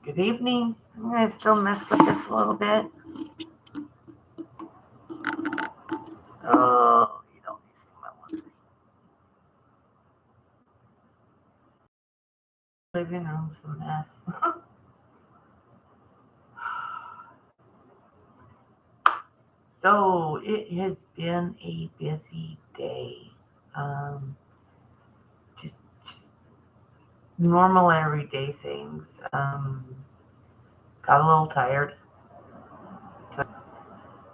Good evening. I'm going to still mess with this a little bit. Oh, you don't see my one. Living room's a mess. So it has been a busy day. Um, just normal everyday things. Got a little tired.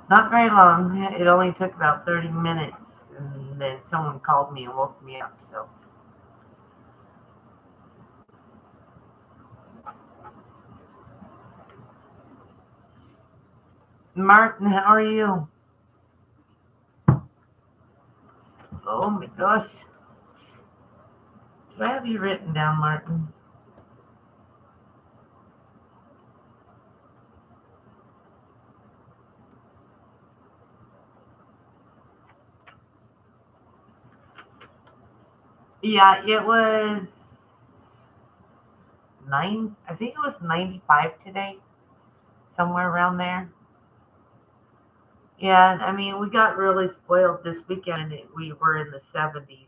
Not very long. It only took about 30 minutes, and then someone called me and woke me up. So, Martin, how are you? Oh my gosh. Do I have you written down, Martin? Yeah, it was nine. I think it was 95 today, somewhere around there. Yeah, I mean, we got really spoiled this weekend. We were in the 70s,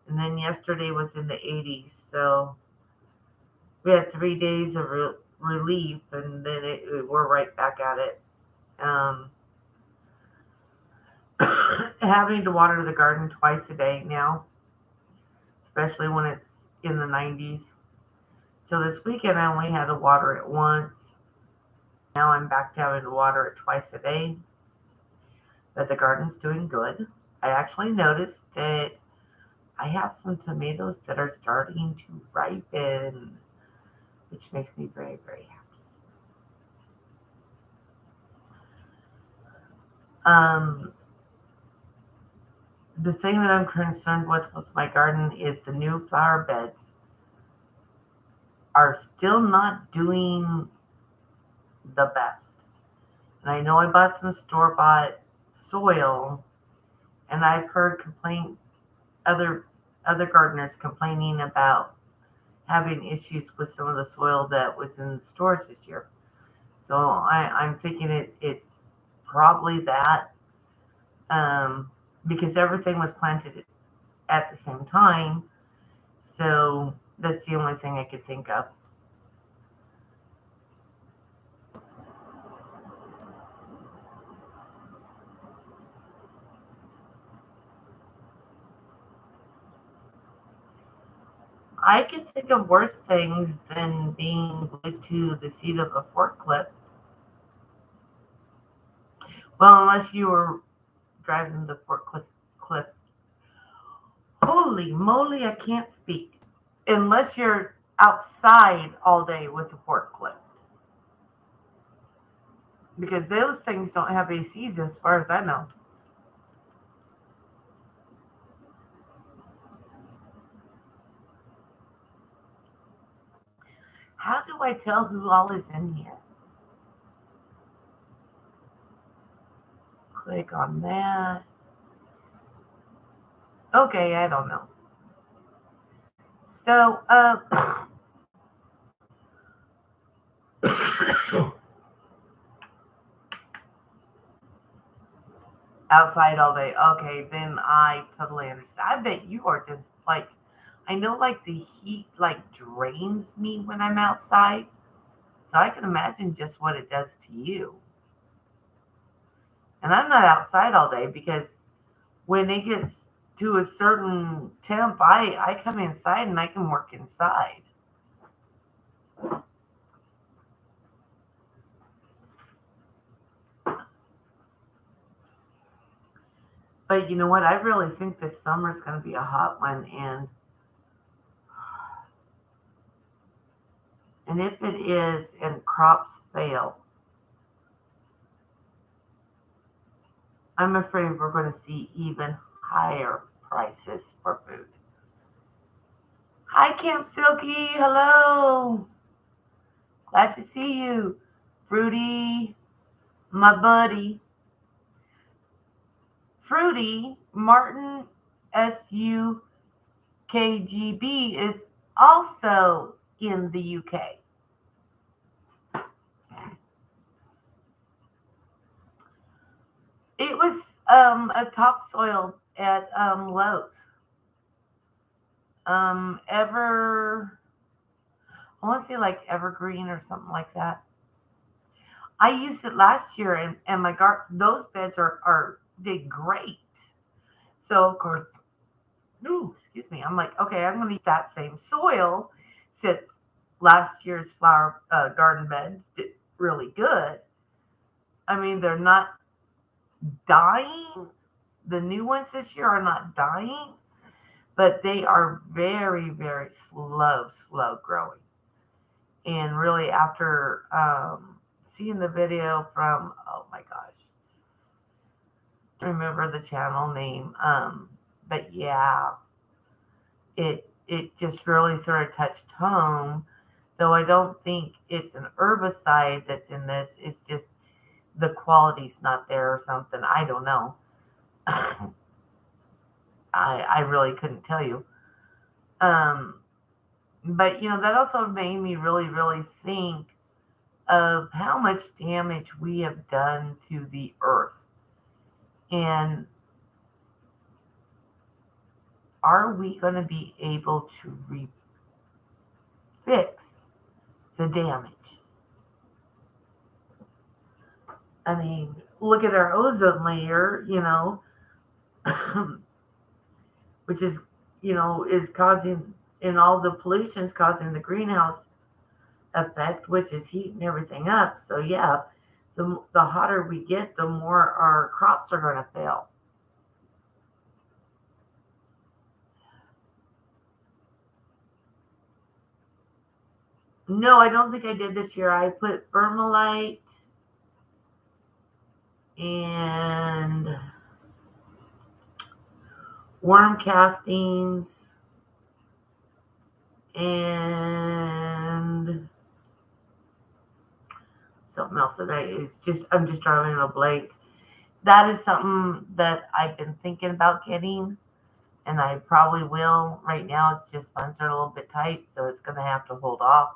and then yesterday was in the 80s. So we had 3 days of relief, and then we're right back at it. Um, having to water the garden twice a day now, especially when it's in the 90s. So this weekend I only had to water it once. Now I'm back to having to water it twice a day. But the garden's doing good. I actually noticed that I have some tomatoes that are starting to ripen, which makes me very, very happy. The thing that I'm concerned with my garden is the new flower beds are still not doing the best. And I know I bought some store-bought soil, and I've heard other other gardeners complaining about having issues with some of the soil that was in the stores this year. So I'm thinking it's probably that, um, because everything was planted at the same time. So that's the only thing I could think of. I could think of worse things than being glued to the seat of a forklift. Well, unless you were driving the forklift. Holy moly, I can't speak. Unless you're outside all day with a forklift. Because those things don't have ACs as far as I know. How do I tell who all is in here? Click on that. Okay, I don't know. So, outside all day. Okay, then I totally understand. I bet you are just like, I know like the heat like drains me when I'm outside. So I can imagine just what it does to you. And I'm not outside all day because when it gets to a certain temp, I come inside and I can work inside. But you know what? I really think this summer is going to be a hot one. And if it is and crops fail, I'm afraid we're going to see even higher prices for food. Hi, Camp Silky. Hello. Glad to see you. Fruity, my buddy. Fruity, Martin SUKGB is also in the UK. It was a topsoil at Lowe's. Ever, I want to say like Evergreen or something like that. I used it last year, and those beds are did great. So of course, ooh, excuse me. I'm like, okay, I'm going to use that same soil since last year's flower garden beds did really good. I mean, they're not dying. The new ones this year are not dying, but they are very, very slow growing. And really, after seeing the video from, oh my gosh, I don't remember the channel name, but yeah, it just really sort of touched home. Though I don't think it's an herbicide that's in this, it's just the quality's not there or something. I don't know. I really couldn't tell you. Um, but that also made me really, really think of how much damage we have done to the earth. And are we going to be able to fix the damage? I mean, look at our ozone layer, which is causing, in all the pollution is causing the greenhouse effect, which is heating everything up. So yeah, the hotter we get, the more our crops are going to fail. No, I don't think I did this year. I put vermilite and worm castings and something else that I'm just drawing a blank. That is something that I've been thinking about getting, and I probably will. Right now, it's just funds are a little bit tight, so it's going to have to hold off.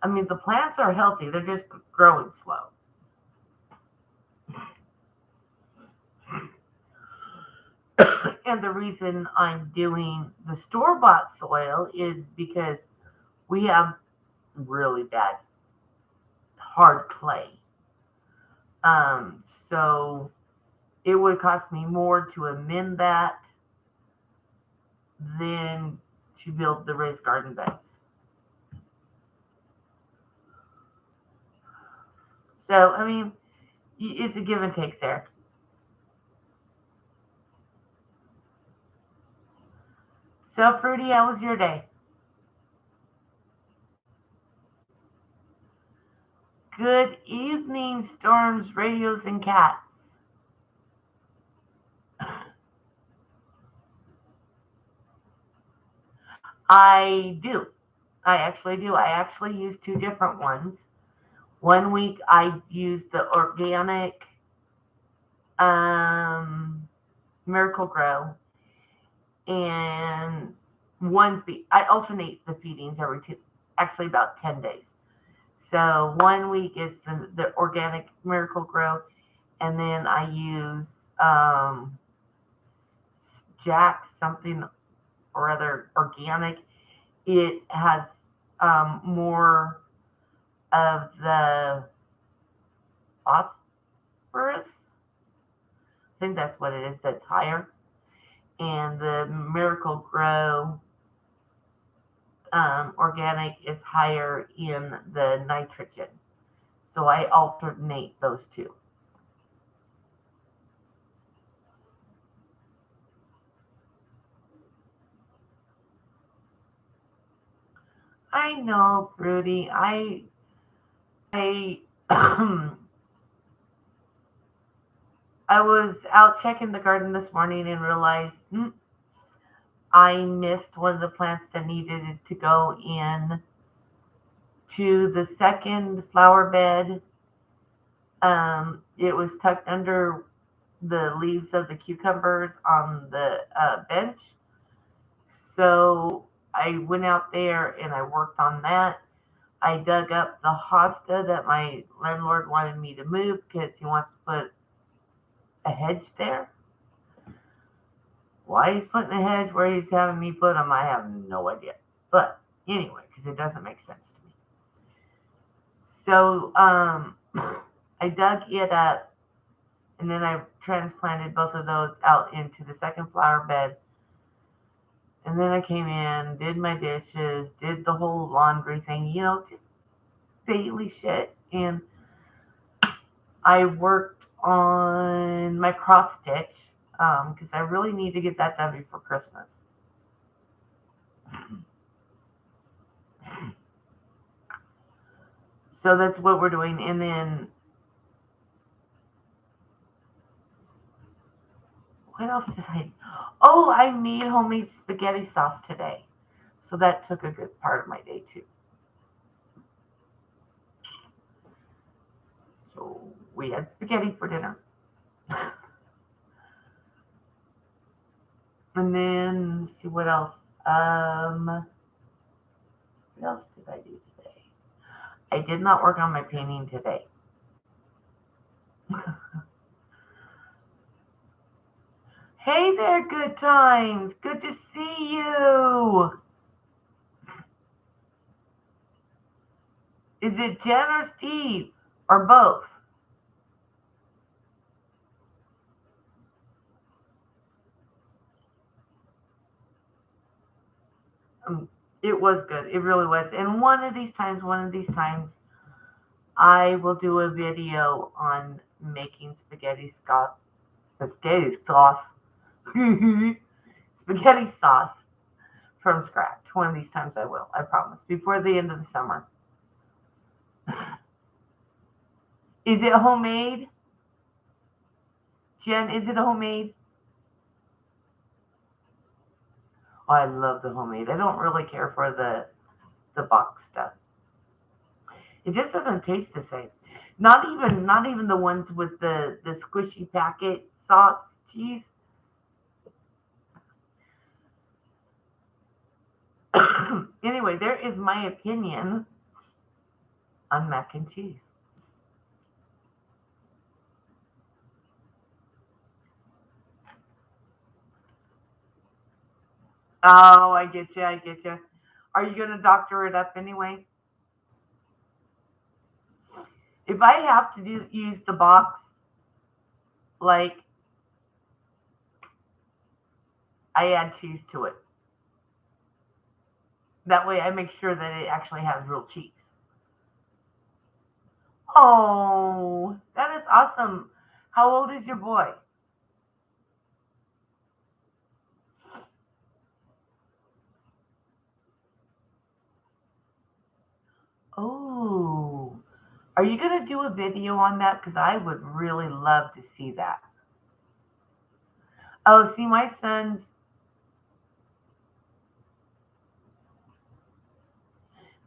I mean, the plants are healthy; they're just growing slow. And the reason I'm doing the store-bought soil is because we have really bad hard clay. So it would cost me more to amend that than to build the raised garden beds. So, I mean, it's a give and take there. So, Fruity, how was your day? Good evening, storms, radios, and cats. I do. I actually do. I actually use two different ones. One week I used the organic Miracle Grow, and I alternate the feedings every actually about 10 days. So 1 week is the organic Miracle Grow, and then I use Jack something or other organic. It has more of the phosphorus. I think that's what it is that's higher. And the Miracle Grow organic is higher in the nitrogen. So I alternate those two. I know, Fruity. I I was out checking the garden this morning and realized I missed one of the plants that needed to go in to the second flower bed. It was tucked under the leaves of the cucumbers on the bench. So I went out there and I worked on that. I dug up the hosta that my landlord wanted me to move because he wants to put a hedge there. Why he's putting a hedge where he's having me put them, I have no idea. But anyway, because it doesn't make sense to me. So I dug it up and then I transplanted both of those out into the second flower bed. And then I came in, did my dishes, did the whole laundry thing, just daily shit. And I worked on my cross stitch because I really need to get that done before Christmas. So that's what we're doing. And then what else did I? Oh, I made homemade spaghetti sauce today. So that took a good part of my day too. So we had spaghetti for dinner. And then let's see what else. What else did I do today? I did not work on my painting today. Hey there, good times. Good to see you. Is it Jen or Steve? Or both? It was good. It really was. And one of these times, I will do a video on making spaghetti sauce, spaghetti sauce from scratch. One of these times I will. I promise. Before the end of the summer. Is it homemade? Jen, is it homemade? Oh, I love the homemade. I don't really care for the box stuff. It just doesn't taste the same. Not even the ones with the squishy packet sauce cheese. Anyway, there is my opinion on mac and cheese. Oh, I get you. I get you. Are you going to doctor it up anyway? If I have to use the box, like I add cheese to it. That way, I make sure that it actually has real cheese. Oh, that is awesome. How old is your boy? Oh, are you going to do a video on that? Because I would really love to see that. Oh, see, my son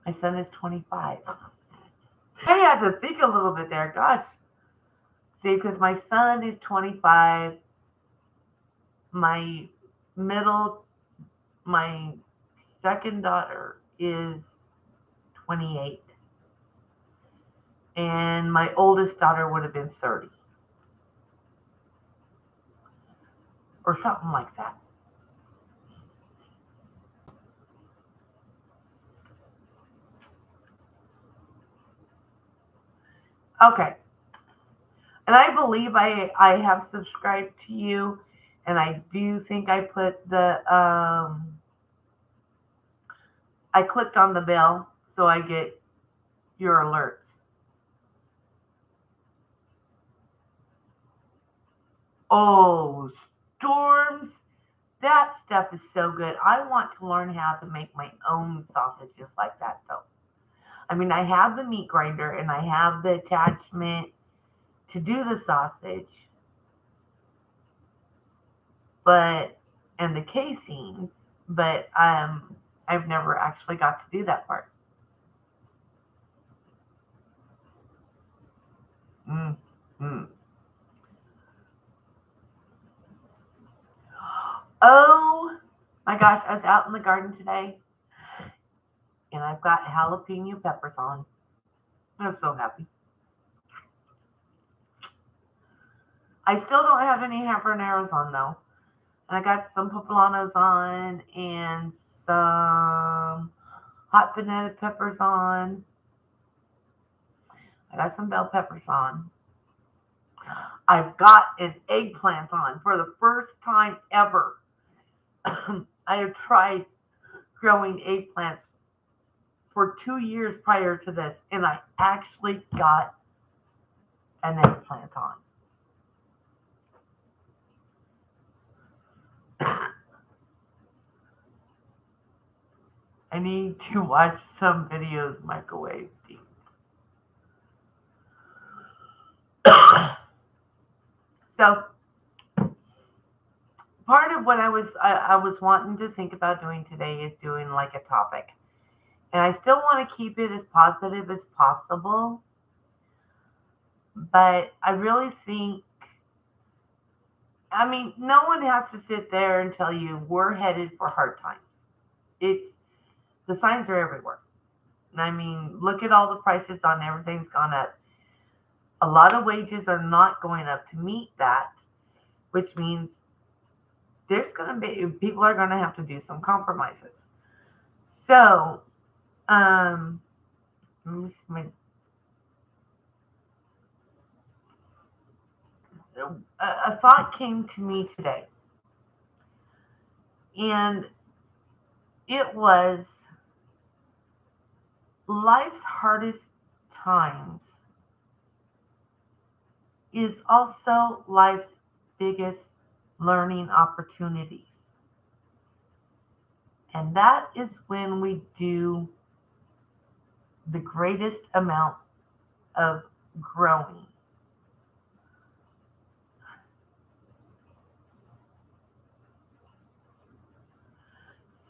is 25. I had to think a little bit there. Gosh. See, because my son is 25. My middle, my second daughter is 28. And my oldest daughter would have been 30. Or something like that. Okay. And I believe I have subscribed to you. And I do think I clicked on the bell so I get your alerts. Oh, storms. That stuff is so good. I want to learn how to make my own sausages like that, though. I mean, I have the meat grinder and I have the attachment to do the sausage, but and the casings, but I've never actually got to do that part. Mm, mm. My gosh, I was out in the garden today and I've got jalapeno peppers on. I was so happy. I still don't have any habaneros on though. And I got some poblanos on and some hot banana peppers on. I got some bell peppers on. I've got an eggplant on for the first time ever. I have tried growing eggplants for 2 years prior to this, and I actually got an eggplant on. I need to watch some videos microwave deep. So part of what I was wanting to think about doing today is doing like a topic. And I still want to keep it as positive as possible. But I really think, I mean, no one has to sit there and tell you we're headed for hard times. The signs are everywhere. I mean, look at all the prices on everything's gone up. A lot of wages are not going up to meet that, which means there's going to be, people are going to have to do some compromises. So, a thought came to me today, and it was life's hardest times is also life's biggest learning opportunities. And that is when we do the greatest amount of growing.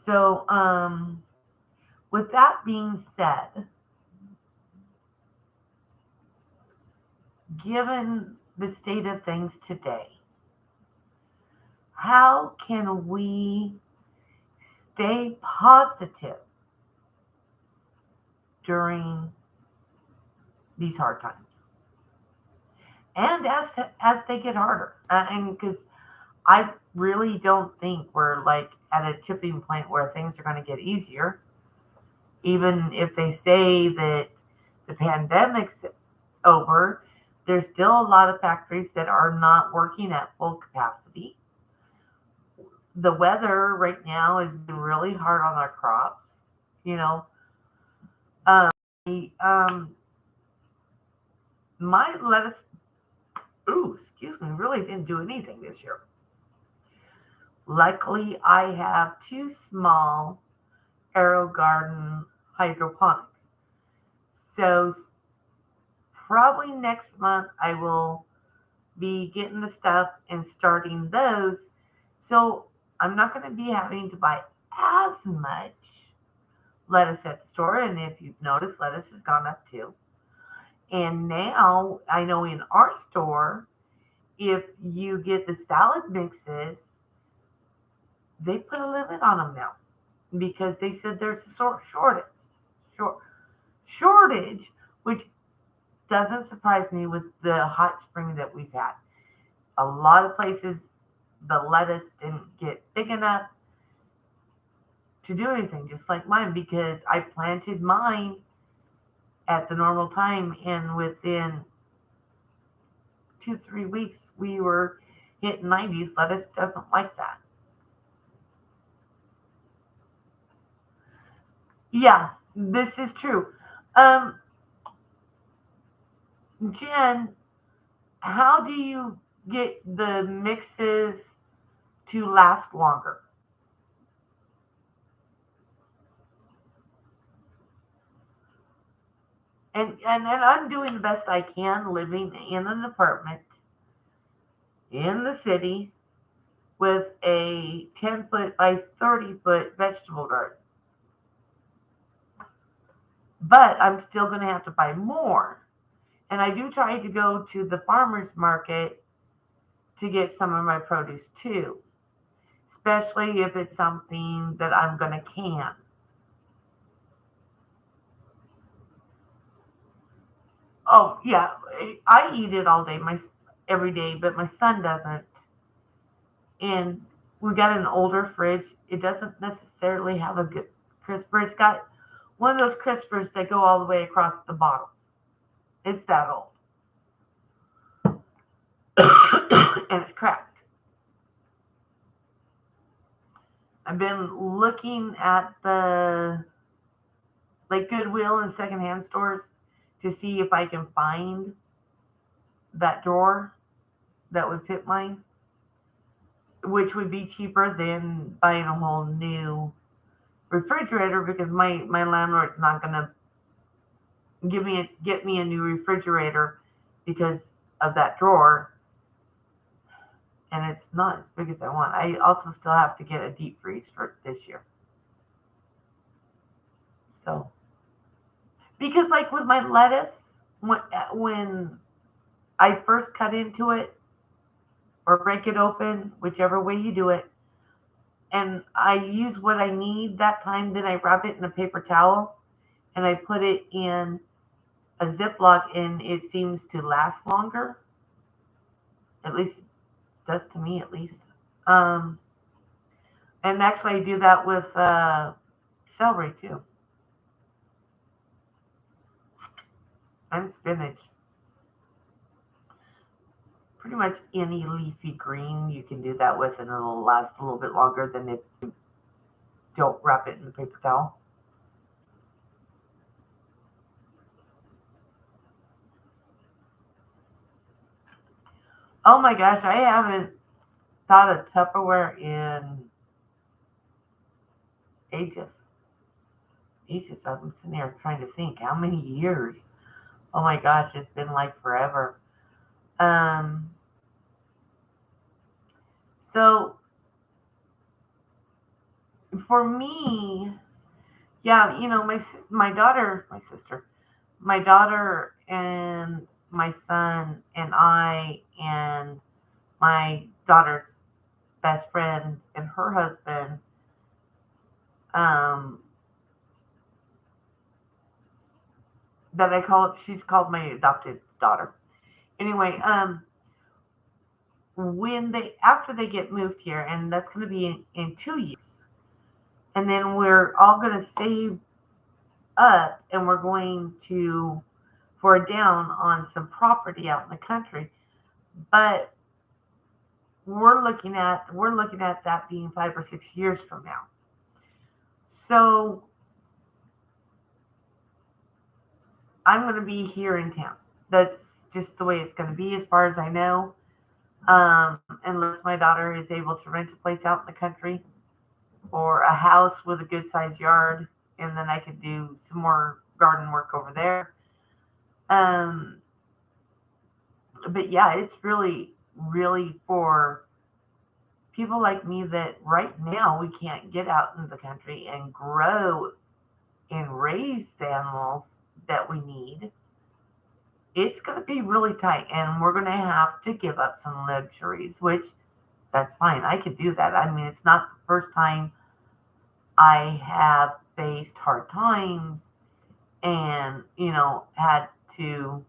So, with that being said, given the state of things today, how can we stay positive during these hard times? And as they get harder, and because I really don't think we're like at a tipping point where things are going to get easier. Even if they say that the pandemic's over, there's still a lot of factories that are not working at full capacity. The weather right now has been really hard on our crops. You know, my lettuce, really didn't do anything this year. Luckily, I have 2 small Aero Garden hydroponics. So probably next month I will be getting the stuff and starting those. So I'm not going to be having to buy as much lettuce at the store. And if you've noticed, lettuce has gone up too. And now I know in our store, if you get the salad mixes, they put a limit on them now because they said there's a shortage, which doesn't surprise me with the hot spring that we've had. A lot of places, the lettuce didn't get big enough to do anything, just like mine, because I planted mine at the normal time, and within 2-3 weeks, we were hitting 90s. Lettuce doesn't like that. Yeah, this is true. Jen, how do you get the mixes to last longer? And I'm doing the best I can living in an apartment in the city with a 10-foot by 30-foot vegetable garden. But I'm still going to have to buy more. And I do try to go to the farmer's market to get some of my produce too. especially if it's something that I'm going to can. Oh, yeah, I eat it all day, every day, but my son doesn't. And we got an older fridge. It doesn't necessarily have a good crisper. It's got one of those crispers that go all the way across the bottom. It's that old. And it's cracked. I've been looking at the like Goodwill and secondhand stores to see if I can find that drawer that would fit mine, which would be cheaper than buying a whole new refrigerator because my landlord's not gonna get me a new refrigerator because of that drawer, and it's not as big as I want. I also still have to get a deep freeze for this year. So because like with my lettuce, when I first cut into it or break it open, whichever way you do it, and I use what I need that time, then I wrap it in a paper towel and I put it in a Ziploc, and it seems to last longer. At least it does to me, at least. Um, and actually, I do that with celery too, and spinach. Pretty much any leafy green you can do that with, and it'll last a little bit longer than if you don't wrap it in a paper towel. Oh my gosh, I haven't thought of Tupperware in ages. Ages. I'm sitting here trying to think how many years. Oh my gosh, it's been like forever. Um, so for me, yeah, my daughter and my son and I and my daughter's best friend and her husband, um, that she's called my adopted daughter. Anyway, when after they get moved here, and that's going to be in 2 years, and then we're all going to save up, and we're going to for a down on some property out in the country, but we're looking at that being 5 or 6 years from now. So I'm going to be here in town. That's just the way it's going to be, as far as I know. Unless my daughter is able to rent a place out in the country or a house with a good sized yard, and then I could do some more garden work over there. Um, but yeah, it's really, really for people like me that right now we can't get out into the country and grow and raise the animals that we need. It's going to be really tight, and we're going to have to give up some luxuries, which that's fine. I could do that. I mean, it's not the first time I have faced hard times and, had to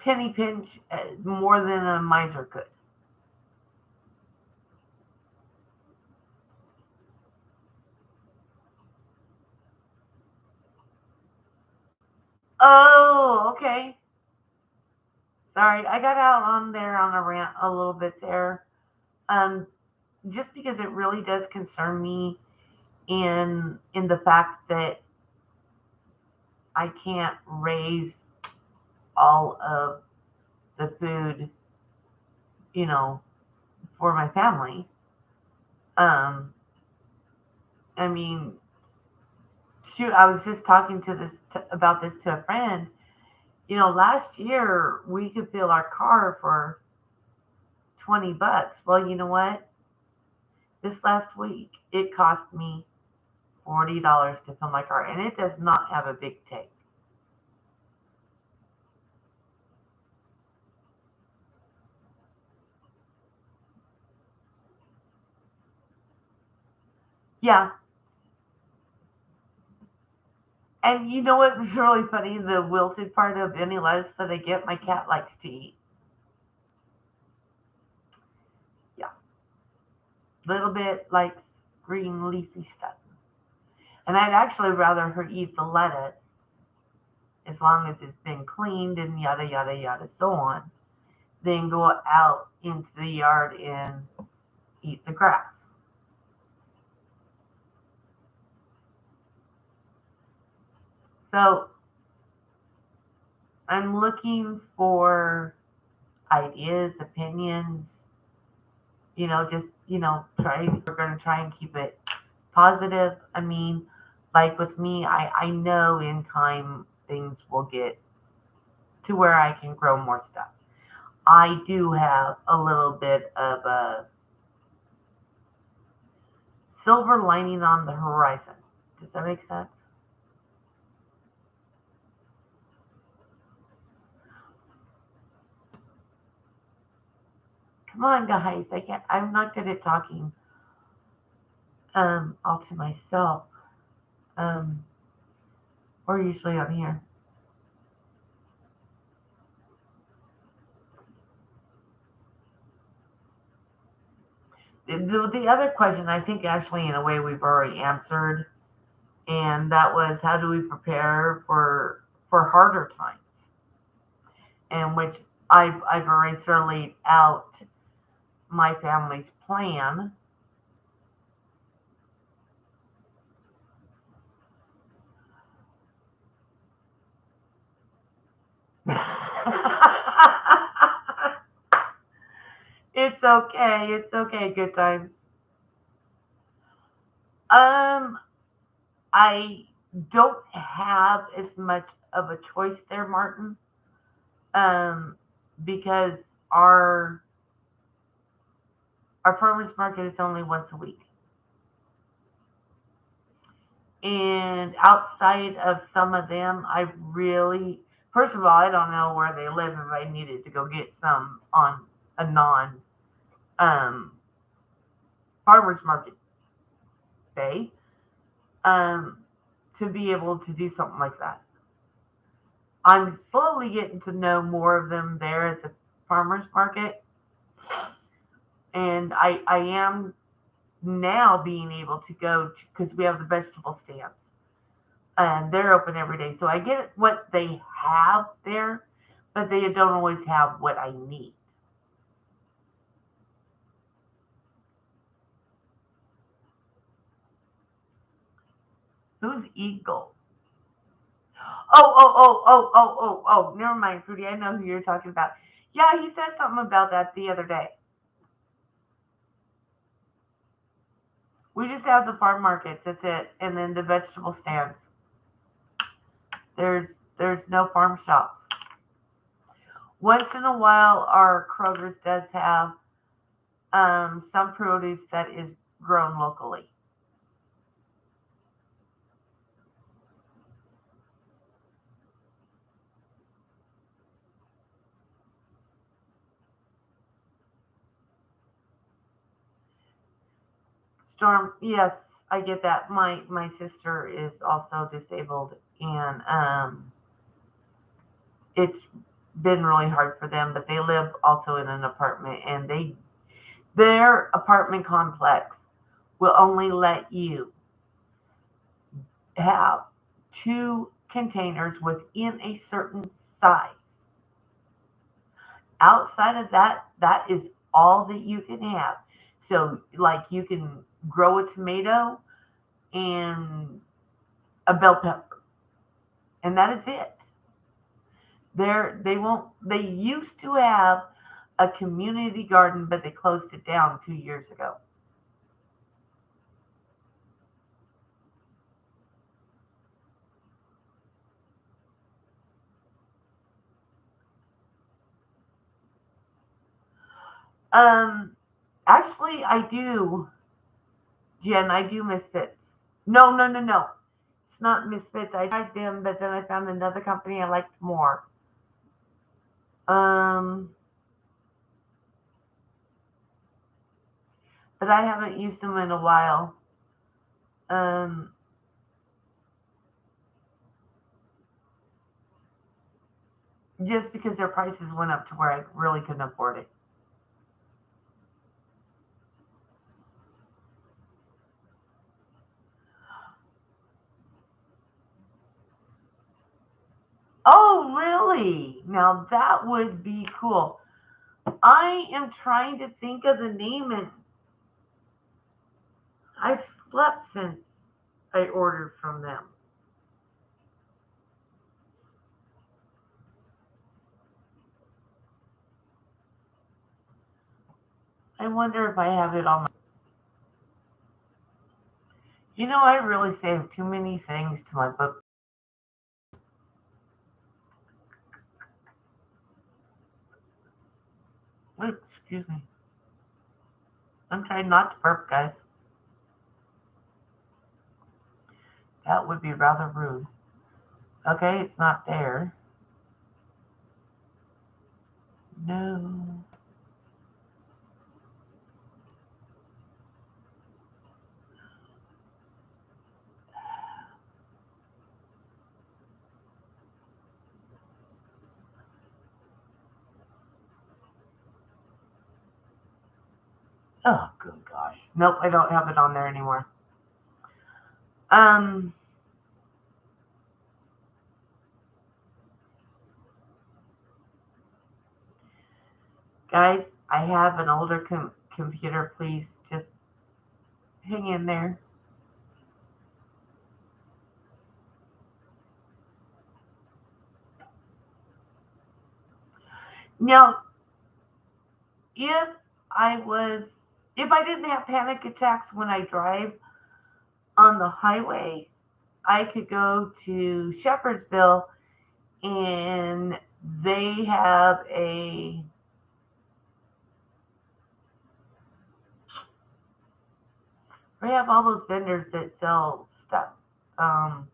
penny pinch more than a miser could. Oh, okay. Sorry, I got out on there on a rant a little bit there. Um, just because it really does concern me in the fact that I can't raise all of the food, you know, for my family. Um, I mean, shoot, I was just talking about this to a friend. Last year we could fill our car for $20. Well, you know what? This last week it cost me $40 to fill my car, and it does not have a big tank. Yeah. And you know what was really funny? The wilted part of any lettuce that I get, my cat likes to eat. Yeah. Little bit likes green leafy stuff. And I'd actually rather her eat the lettuce as long as it's been cleaned and yada, yada, yada, so on, than go out into the yard and eat the grass. So I'm looking for ideas, opinions, just, we're going to try and keep it positive. I mean, like with me, I know in time things will get to where I can grow more stuff. I do have a little bit of a silver lining on the horizon. Does that make sense? Come on, guys. I'm not good at talking all to myself. Um, we're usually on here. The other question, I think, actually, in a way, we've already answered, and that was how do we prepare for harder times, and which I've already sort of laid out my family's plan. It's okay. It's okay. Good times. Um, I don't have as much of a choice there, Martin. Um, because our farmers market is only once a week. And outside of some of them, I really, first of all, I don't know where they live if I needed to go get some on a non um, farmers market day um, to be able to do something like that. I'm slowly getting to know more of them there at the farmers market, and I am now being able to go because we have the vegetable stands and they're open every day. So I get what they have there, but they don't always have what I need. Who's Eagle? Oh. Never mind, Fruity. I know who you're talking about. Yeah, he said something about that the other day. We just have the farm markets. That's it, and then the vegetable stands. There's no farm shops. Once in a while, our Kroger's does have some produce that is grown locally. Storm, yes, I get that. My sister is also disabled, and it's been really hard for them. But they live also in an apartment, and their apartment complex will only let you have two containers within a certain size. Outside of that, that is all that you can have. So, like, you can grow a tomato and a bell pepper, and that is it. They won't. They used to have a community garden, but they closed it down 2 years ago. Um, actually, I do, Jen. I do Misfits. No. It's not Misfits. I tried them, but then I found another company I liked more. Um, but I haven't used them in a while. Um, just because their prices went up to where I really couldn't afford it. Oh, really? Now that would be cool. I am trying to think of the name, and I've slept since I ordered from them. I wonder if I have it on my. I really save too many things to my book. Oops, excuse me. I'm trying not to burp, guys. That would be rather rude. Okay, it's not there. No. Oh, good gosh. Nope, I don't have it on there anymore. Um, guys, I have an older computer. Please just hang in there. Now, if I was, if I didn't have panic attacks when I drive on the highway, I could go to Shepherdsville and they have all those vendors that sell stuff. Um,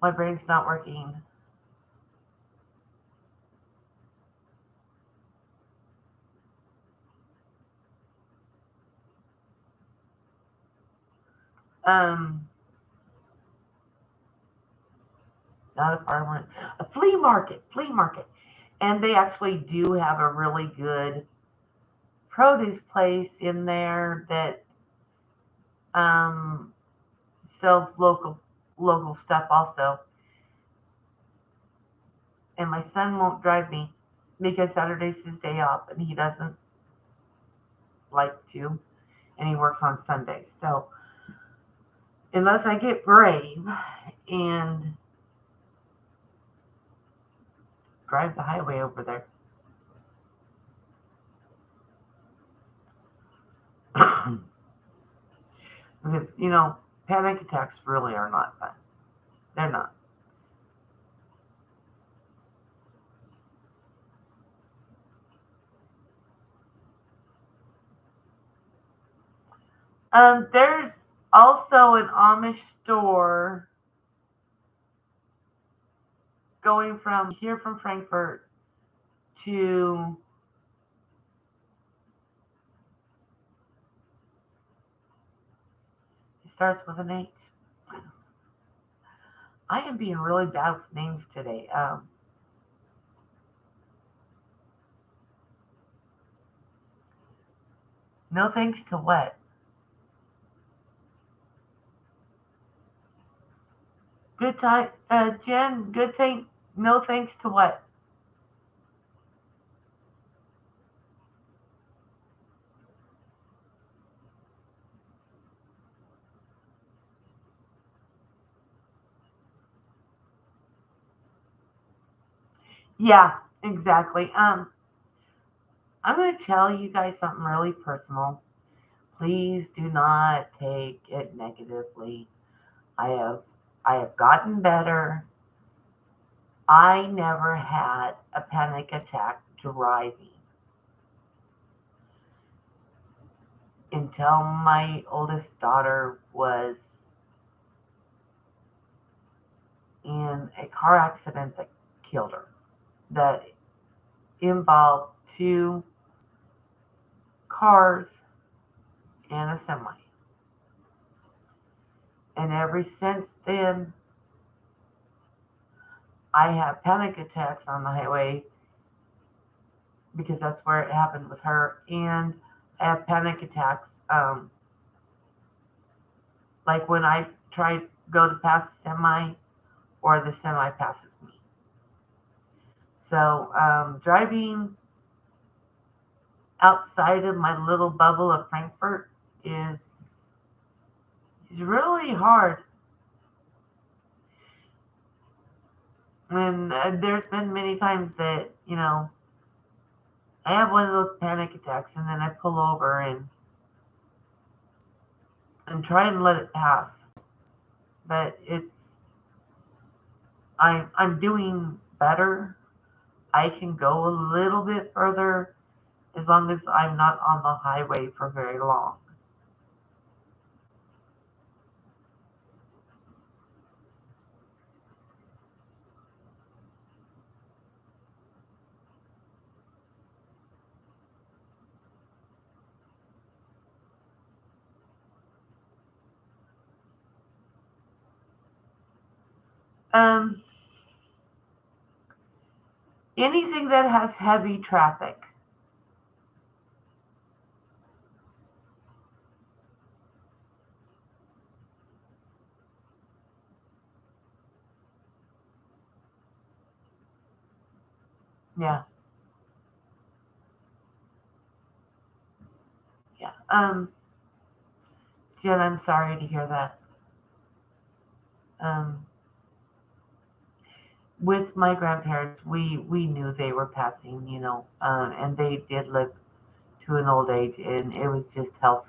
my brain's not working. Um, not a farmer, a flea market, and they actually do have a really good produce place in there that um, sells local stuff also. And my son won't drive me because Saturday's his day off, and he doesn't like to, and he works on Sundays. So unless I get brave and drive the highway over there, because panic attacks really are not fun. They're not. There's also an Amish store going from Frankfurt to. It starts with an H. I am being really bad with names today. No thanks to what? Good time, Jen. Good thing. No thanks to what? Yeah, exactly. I'm going to tell you guys something really personal. Please do not take it negatively. I have I have gotten better. I never had a panic attack driving until my oldest daughter was in a car accident that killed her. That involved two cars and a semi. And ever since then, I have panic attacks on the highway because that's where it happened with her. And I have panic attacks, like when I try to go to pass the semi or the semi passes me. So driving outside of my little bubble of Frankfurt is really hard. And there's been many times that, I have one of those panic attacks and then I pull over and try and let it pass. But I'm doing better. I can go a little bit further as long as I'm not on the highway for very long. Um, Anything that has heavy traffic. Yeah, yeah. Jen, I'm sorry to hear that. Um, with my grandparents, we knew they were passing, and they did live to an old age, and it was just health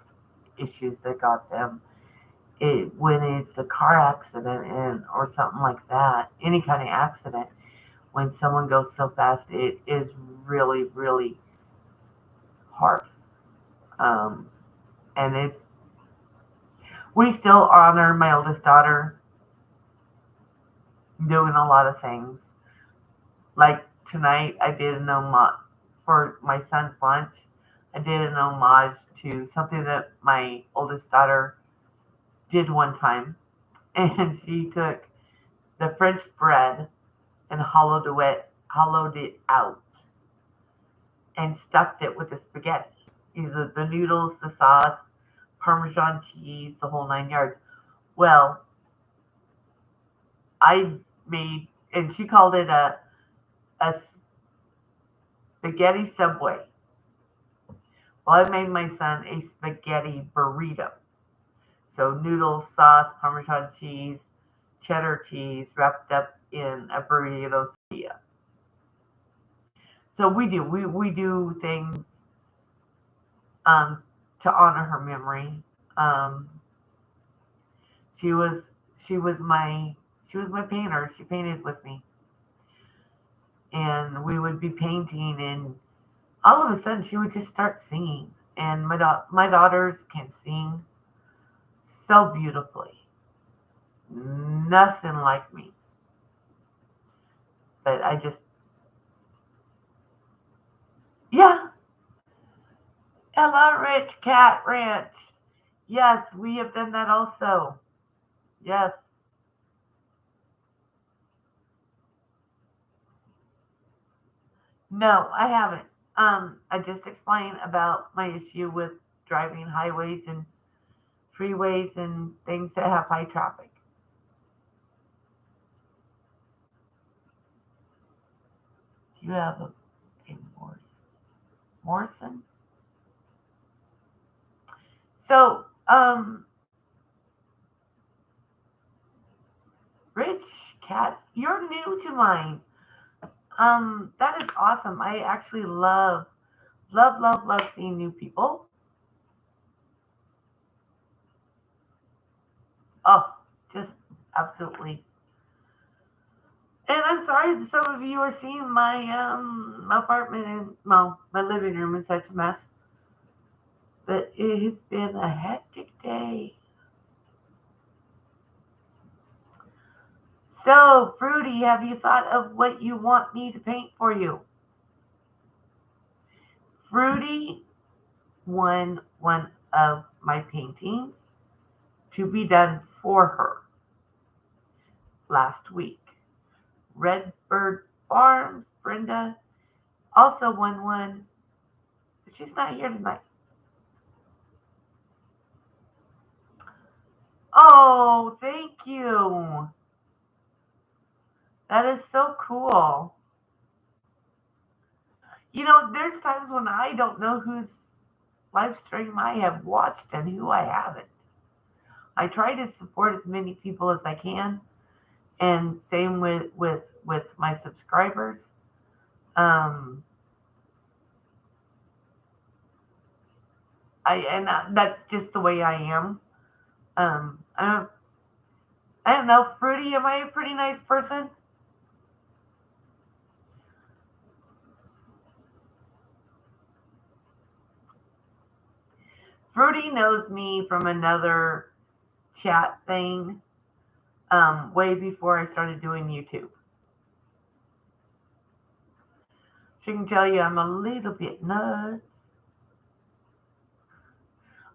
issues that got them. When it's a car accident and or something like that, any kind of accident, when someone goes so fast, it is really, really hard. Um, and we still honor my oldest daughter doing a lot of things. Like tonight, I did an homage for my son's lunch. I did an homage to something that my oldest daughter did one time, and she took the French bread and hollowed it out, and stuffed it with the spaghetti, either the noodles, the sauce, Parmesan cheese, the whole 9 yards. Well, I made, and she called it a spaghetti subway. Well, I made my son a spaghetti burrito. So noodles, sauce, Parmesan cheese, cheddar cheese wrapped up in a burrito tortilla. So we do things um, to honor her memory. Um, she was she was my she was my painter. She painted with me, and we would be painting, and all of a sudden she would just start singing. And my daughters can sing so beautifully, nothing like me. But I just, yeah, hello, Rich Cat Ranch. Yes, we have done that also. Yes. No, I haven't. I just explained about my issue with driving highways and freeways and things that have high traffic. Do you have a Morrison? So, Rich Cat, you're new to mine. That is awesome. I actually love seeing new people. Oh, just absolutely. And I'm sorry that some of you are seeing my apartment and well, my living room in such a mess. But it has been a hectic day. So, Fruity, have you thought of what you want me to paint for you? Fruity 110. of my paintings to be done for her last week. Redbird Farms, Brenda, also won one, but she's not here tonight. Oh, thank you. That is so cool. There's times when I don't know whose live stream I have watched and who I haven't. I try to support as many people as I can, and same with my subscribers. Um, that's just the way I am. Um, I don't, I don't know, Fruity. Am I a pretty nice person? Fruity knows me from another chat thing, way before I started doing YouTube. She can tell you I'm a little bit nuts.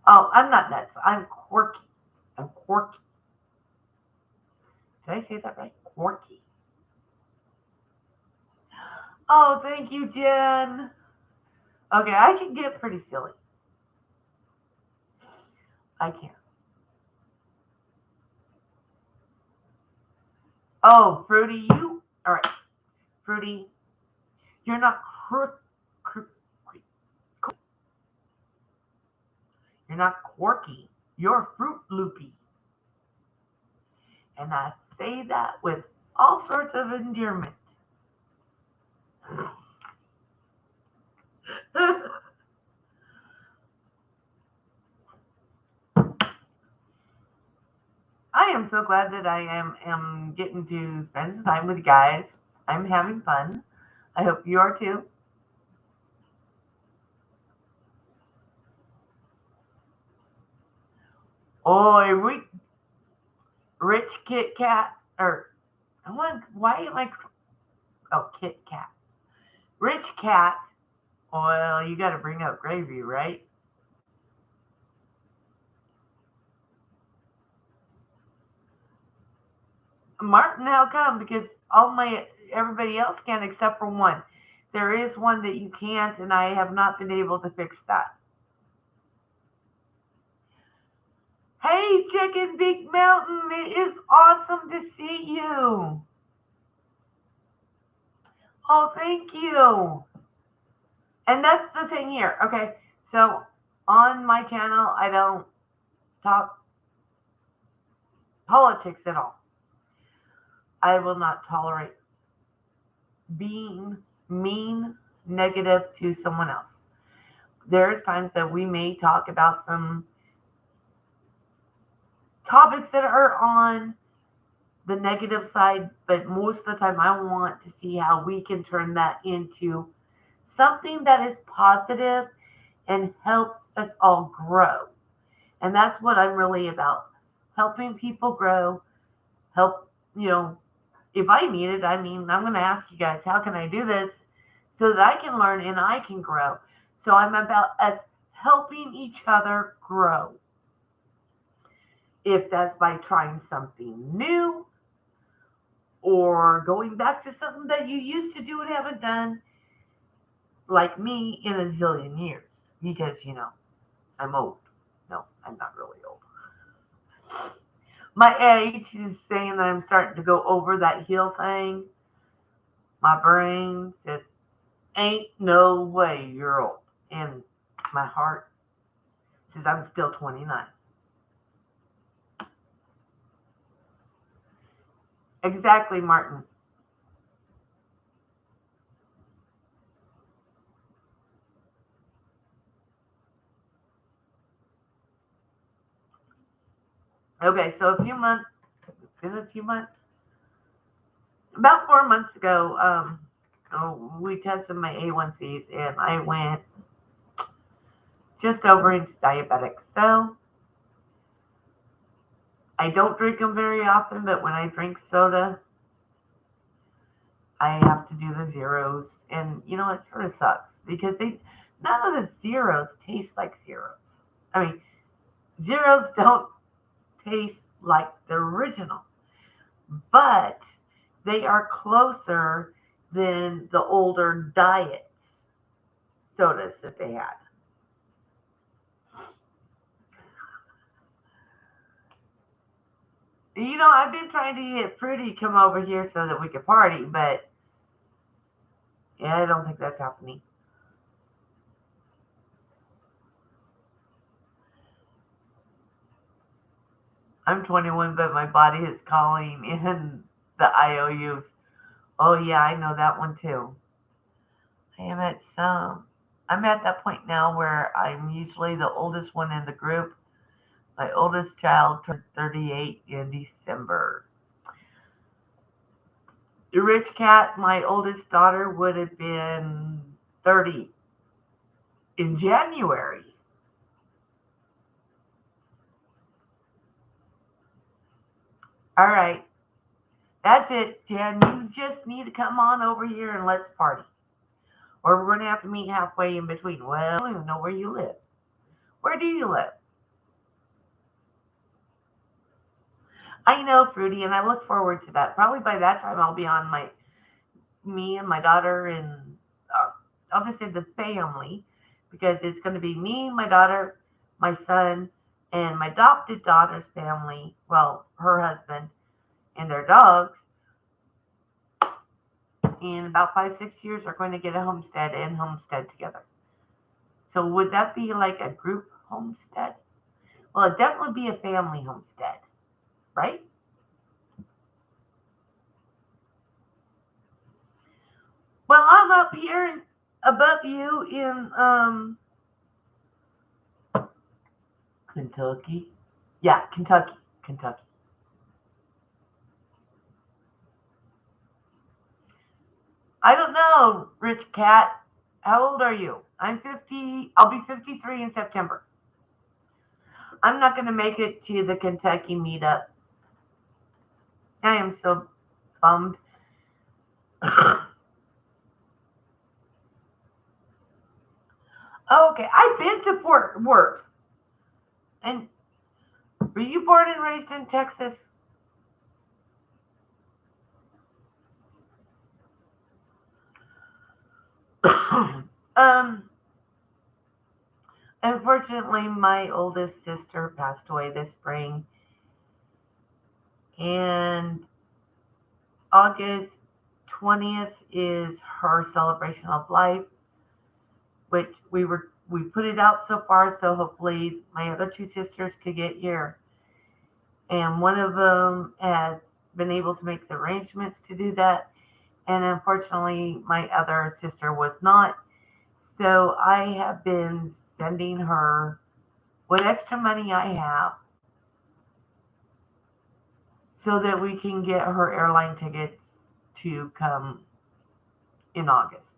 Oh, I'm not nuts. I'm quirky. I'm quirky. Did I say that right? Quirky. Oh, thank you, Jen. Okay, I can get pretty silly. I can. Oh, Fruity, you. All right, Fruity, you're not you're not quirky. You're Fruit Loopy, and I say that with all sorts of endearment. I am so glad that I am getting to spend some time with you guys. I'm having fun. I hope you are too. Oh, Rich Kit Kat, or why am I? Oh, Kit Kat, Rich Cat. Well, you got to bring up gravy, right? Martin, how come? Because everybody else can except for one. There is one that you can't, and I have not been able to fix that. Hey, Chicken Big Mountain, it is awesome to see you. Oh, thank you. And that's the thing here. Okay, so on my channel, I don't talk politics at all. I will not tolerate being mean, negative to someone else. There's times that we may talk about some topics that are on the negative side, but most of the time I want to see how we can turn that into something that is positive and helps us all grow. And that's what I'm really about, helping people grow, help, if I need it, I'm going to ask you guys, how can I do this so that I can learn and I can grow? So I'm about us helping each other grow. If that's by trying something new or going back to something that you used to do and haven't done, like me, in a zillion years. Because, I'm old. No, I'm not really old. My age is saying that I'm starting to go over that hill thing. My brain says, ain't no way you're old. And my heart says I'm still 29. Exactly, Martin. Okay, so been a few months, about 4 months ago, we tested my A1Cs and I went just over into diabetics. So I don't drink them very often, but when I drink soda, I have to do the zeros. And it sort of sucks because none of the zeros taste like zeros. I mean, zeros don't taste like the original, but they are closer than the older diets sodas that they had. I've been trying to get Fruity to come over here so that we could party, but yeah, I don't think that's happening. I'm 21, but my body is calling in the IOUs. Oh yeah, I know that one too. I am at some. I'm at that point now where I'm usually the oldest one in the group. My oldest child turned 38 in December. The rich cat, my oldest daughter, would have been 30 in January. All right, that's it, Jen. You just need to come on over here and let's party. Or we're going to have to meet halfway in between. Well, I don't even know where you live. Where do you live? I know, Fruity, and I look forward to that. Probably by that time I'll be on me and my daughter and I'll just say the family because it's going to be me, my daughter, my son, and my adopted daughter's family. Well, her husband and their dogs. In about 5, 6 years, are going to get a homestead and homestead together. So would that be like a group homestead? Well, it'd definitely be a family homestead, right? Well, I'm up here above you in Kentucky. Yeah, Kentucky, Kentucky. I don't know, Rich Cat. How old are you? I'm 50. I'll be 53 in September. I'm not going to make it to the Kentucky meetup. I am so bummed. Oh, okay, I've been to Fort Worth. And were you born and raised in Texas? um, Unfortunately, my oldest sister passed away this spring, and August 20th is her celebration of life, which we put it out so far, so hopefully my other two sisters could get here. And one of them has been able to make the arrangements to do that, and unfortunately, my other sister was not. So I have been sending her what extra money I have so that we can get her airline tickets to come in August.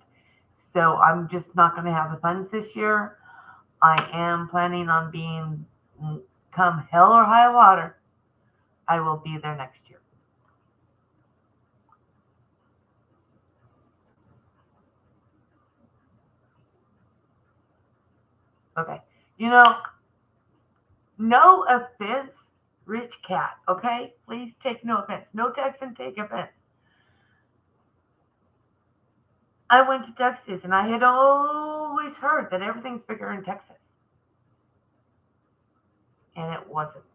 So I'm just not going to have the funds this year. I am planning on being, come hell or high water, I will be there next year. Okay. You know, no offense, Rich Cat, okay? Please take no offense. No text and take offense. I went to Texas and I had always heard that everything's bigger in Texas. And it wasn't.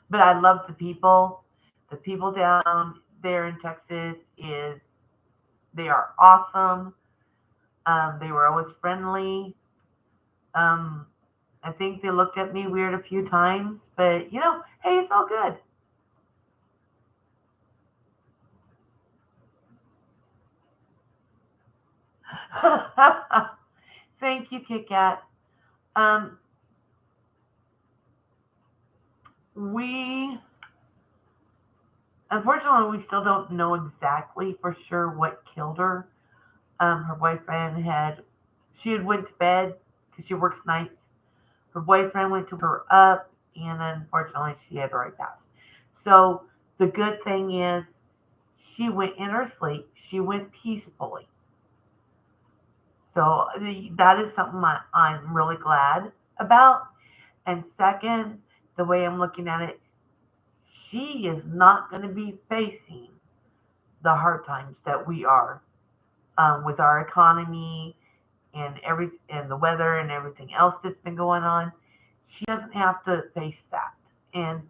But I love the people. The people down there in Texas is they are awesome. They were always friendly. Um, I think they looked at me weird a few times, but hey, it's all good. Thank you, Kit Kat. Um, we Unfortunately we still don't know exactly for sure what killed her. Her boyfriend had went to bed because she works nights. Her boyfriend went to her up, and unfortunately she had already passed. So the good thing is she went in her sleep. She went peacefully. So that is something I'm really glad about. And second, the way I'm looking at it, she is not going to be facing the hard times that we are, with our economy and the weather and everything else that's been going on. She doesn't have to face that. And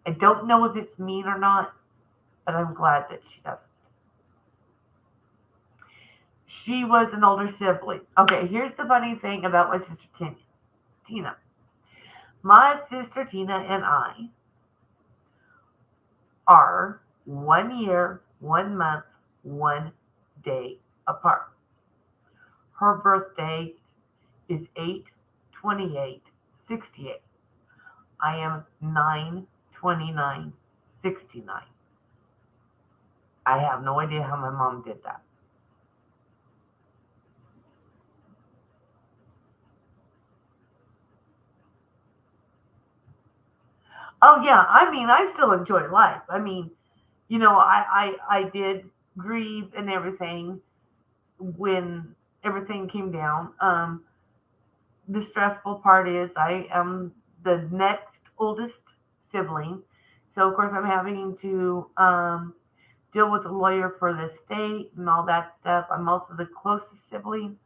I don't know if it's mean or not, but I'm glad that she doesn't. She was an older sibling. Okay, here's the funny thing about my sister Tina. My sister Tina and I are 1 year, 1 month, 1 day apart. Her birth date is 8/28/68. I am 9/29/69. I have no idea how my mom did that. Oh yeah, I mean, I still enjoy life. I mean, I did grieve and everything when everything came down. The stressful part is I am the next oldest sibling, so of course I'm having to deal with a lawyer for the state and all that stuff. I'm also the closest sibling.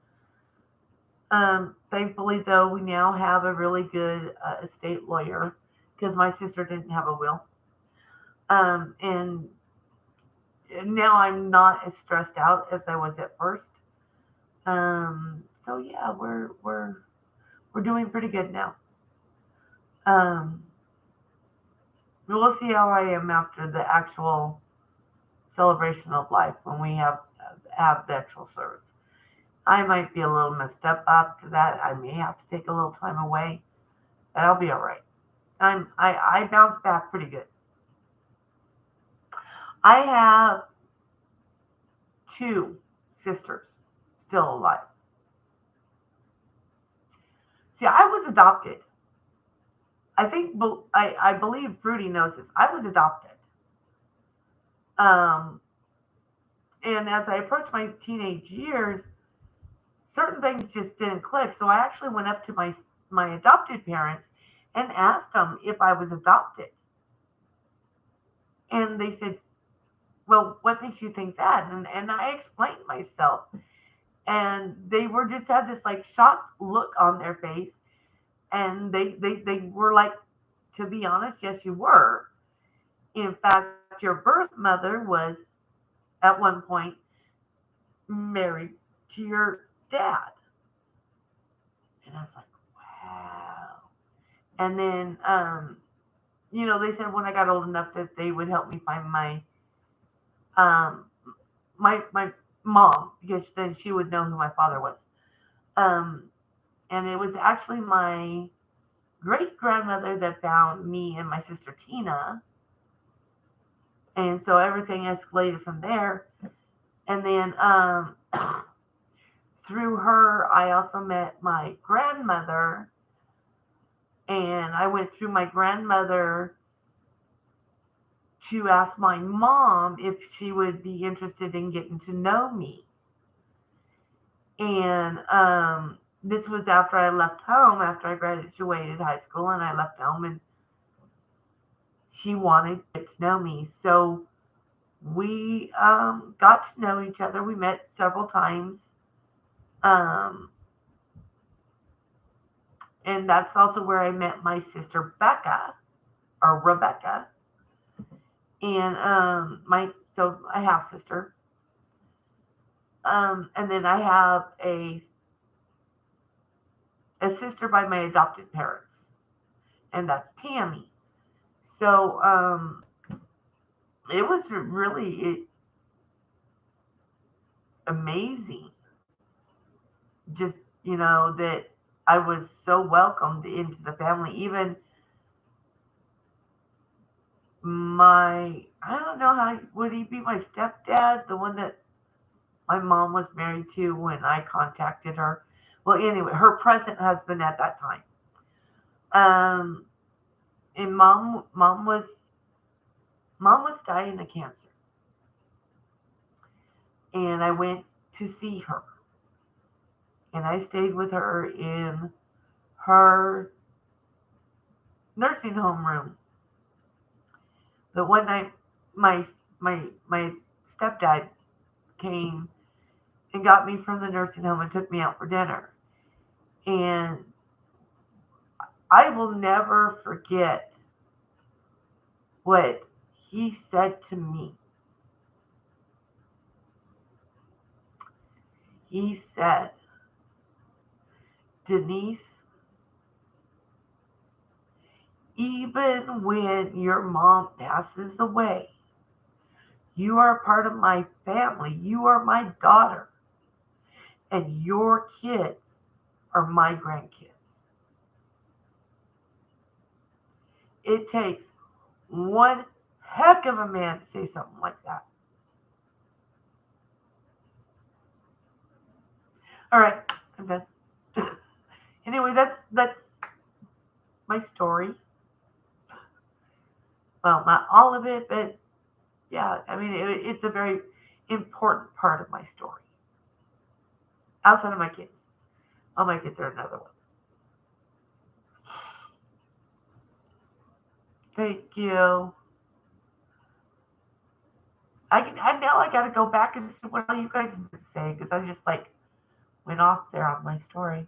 Thankfully, though, we now have a really good estate lawyer because my sister didn't have a will. And now I'm not as stressed out as I was at first. So yeah, we're doing pretty good now. Um, we'll see how I am after the actual celebration of life when we have the actual service. I might be a little messed up after that. I may have to take a little time away, but I'll be all right. I bounce back pretty good. I have two sisters still alive. See, I was adopted. I believe Fruity knows this. I was adopted. Um, and as I approached my teenage years, certain things just didn't click. So I actually went up to my adopted parents and asked them if I was adopted. And they said, "Well, what makes you think that?" And I explained myself. And they were just had this like shocked look on their face. And they were like, "To be honest, yes, you were. In fact, your birth mother was at one point married to your dad." And I was like, wow. And then, they said when I got old enough that they would help me find um, my mom because then she would know who my father was. Um, and it was actually my great grandmother that found me and my sister Tina. And so everything escalated from there. And then through her, I also met my grandmother. And I went through my grandmother to ask my mom if she would be interested in getting to know me. And this was after I left home, after I graduated high school, and I left home, and she wanted to get to know me. So we got to know each other. We met several times. Um, and that's also where I met my sister Becca, or Rebecca. And so I have sister. And then I have a sister by my adopted parents, and that's Tammy. So it was really amazing, just that I was so welcomed into the family. Even I don't know how would he be my stepdad, the one that my mom was married to when I contacted her. Well, anyway, her present husband at that time. Um, and mom was dying of cancer, and I went to see her. And I stayed with her in her nursing home room. But one night, my stepdad came and got me from the nursing home and took me out for dinner. And I will never forget what he said to me. He said, Denise, even when your mom passes away, you are a part of my family. You are my daughter. And your kids are my grandkids. It takes one heck of a man to say something like that. All right, I'm done. Anyway, that's my story. Well, not all of it, but yeah, I mean, it's a very important part of my story. Outside of my kids. All my kids are another one. Thank you. I got to go back and see what all you guys have been saying because I just like went off there on my story.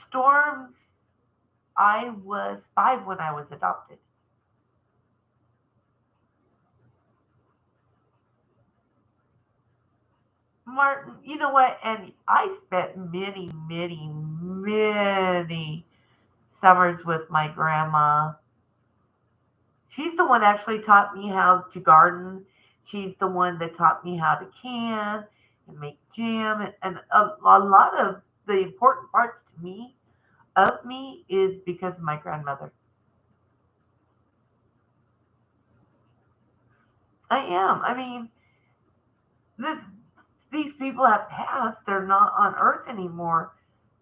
Storms. I was 5 when I was adopted. Martin, you know what? And I spent many, many, many summers with my grandma. She's the one actually taught me how to garden. She's the one that taught me how to can and make jam. And a lot of the important parts to me, of me, is because of my grandmother. I am. I mean, the, these people have passed. They're not on earth anymore,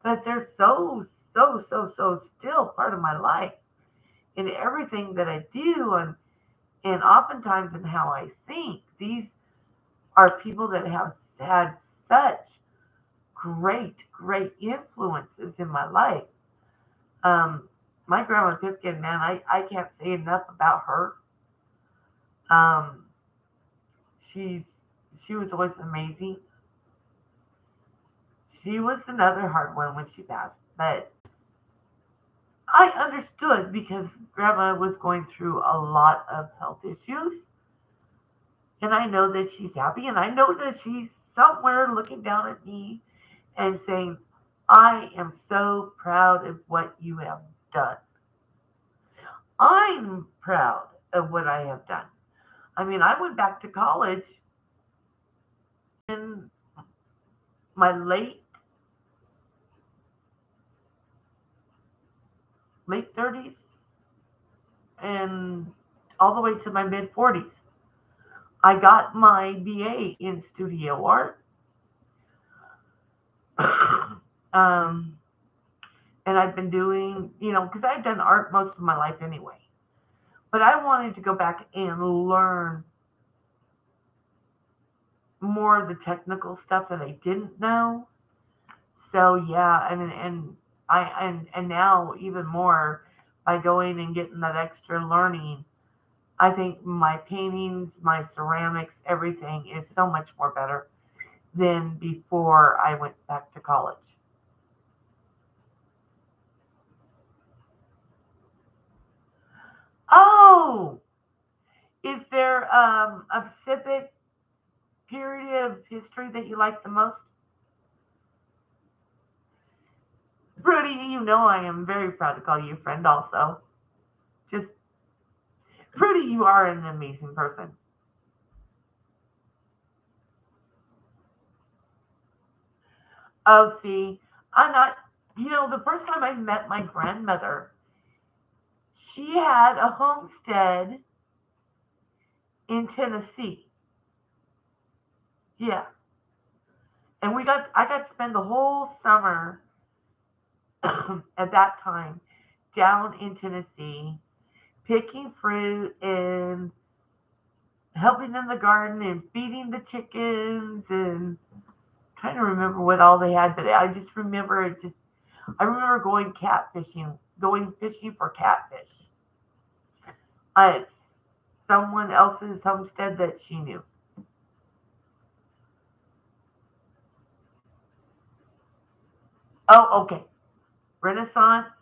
but they're so, so, so, so still part of my life in everything that I do and oftentimes in how I think. These are people that have had such great, great influences in my life. Um, my grandma Pipkin, man, I can't say enough about her. Um, she's she was always amazing. She was another hard one when she passed, but I understood because grandma was going through a lot of health issues. And I know that she's happy, and I know that she's somewhere looking down at me and saying, I am so proud of what you have done. I'm proud of what I have done. I mean, I went back to college in my late 30s and all the way to my mid 40s. I got my BA in studio art. um, and I've been doing, because I've done art most of my life anyway. But I wanted to go back and learn more of the technical stuff that I didn't know. So yeah, I mean, and now even more by going and getting that extra learning, I think my paintings, my ceramics, everything is so much more better than before I went back to college. Oh, is there a specific period of history that you like the most? Brody, you know I am very proud to call you a friend also. Just, Brody, you are an amazing person. Oh, see, I'm not, the first time I met my grandmother, she had a homestead in Tennessee. Yeah. And I got to spend the whole summer at that time down in Tennessee. picking fruit and helping in the garden and feeding the chickens and trying to remember what all they had, but I just remember it just I remember going fishing for catfish at someone else's homestead that she knew. Oh, okay. Renaissance.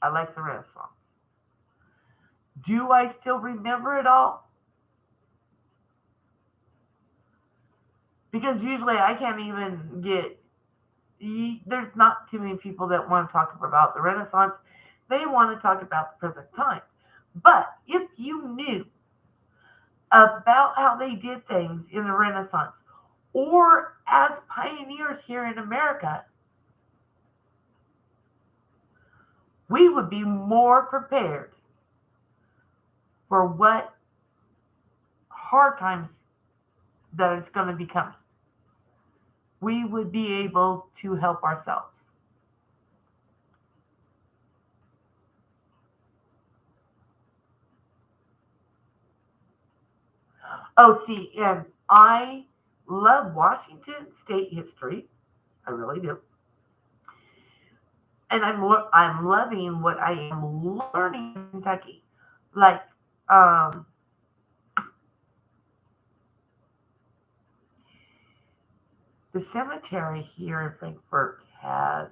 I like the Renaissance. Do I still remember it all? Because usually I can't even get. There's not too many people that want to talk about the Renaissance. They want to talk about the present time. But if you knew about how they did things in the Renaissance, or as pioneers here in America, we would be more prepared for what hard times that is going to be coming. We would be able to help ourselves. Oh, see, and I love Washington State history. I really do. And I'm loving what I am learning in Kentucky. Like um, the cemetery here in Frankfurt has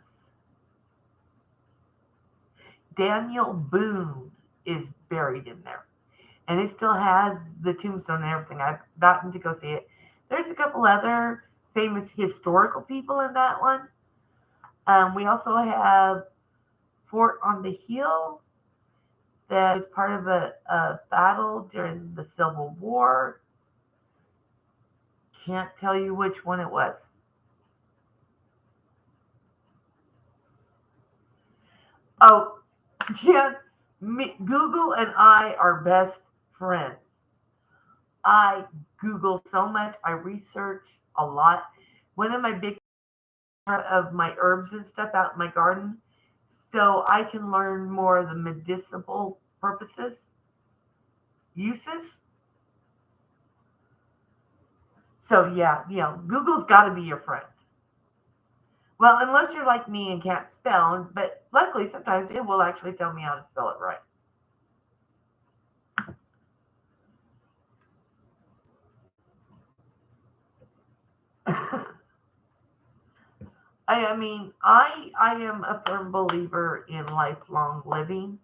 Daniel Boone is buried in there, and it still has the tombstone and everything. I've gotten to go see it. There's a couple other famous historical people in that one. We also have Fort on the Hill that was part of a battle during the Civil War. Can't tell you which one it was. Oh, Jan, Google and I are best friends. I Google so much. I research a lot. One of my big of my herbs and stuff out in my garden, so I can learn more of the medicinal purposes, uses. So yeah, Google's got to be your friend. Well, unless you're like me and can't spell, but luckily sometimes it will actually tell me how to spell it right. I mean, I am a firm believer in lifelong living.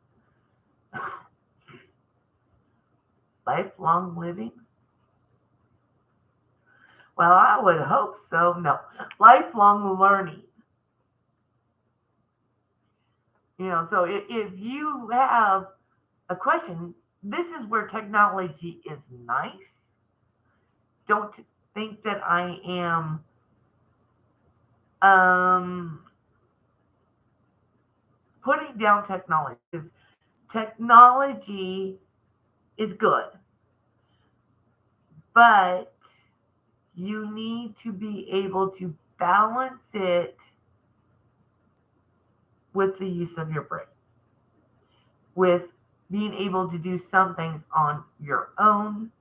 Lifelong living. Well, I would hope so. No, lifelong learning. So if you have a question, this is where technology is nice. Don't think that I am um, putting down technology. Because technology is good, but you need to be able to balance it with the use of your brain, with being able to do some things on your own.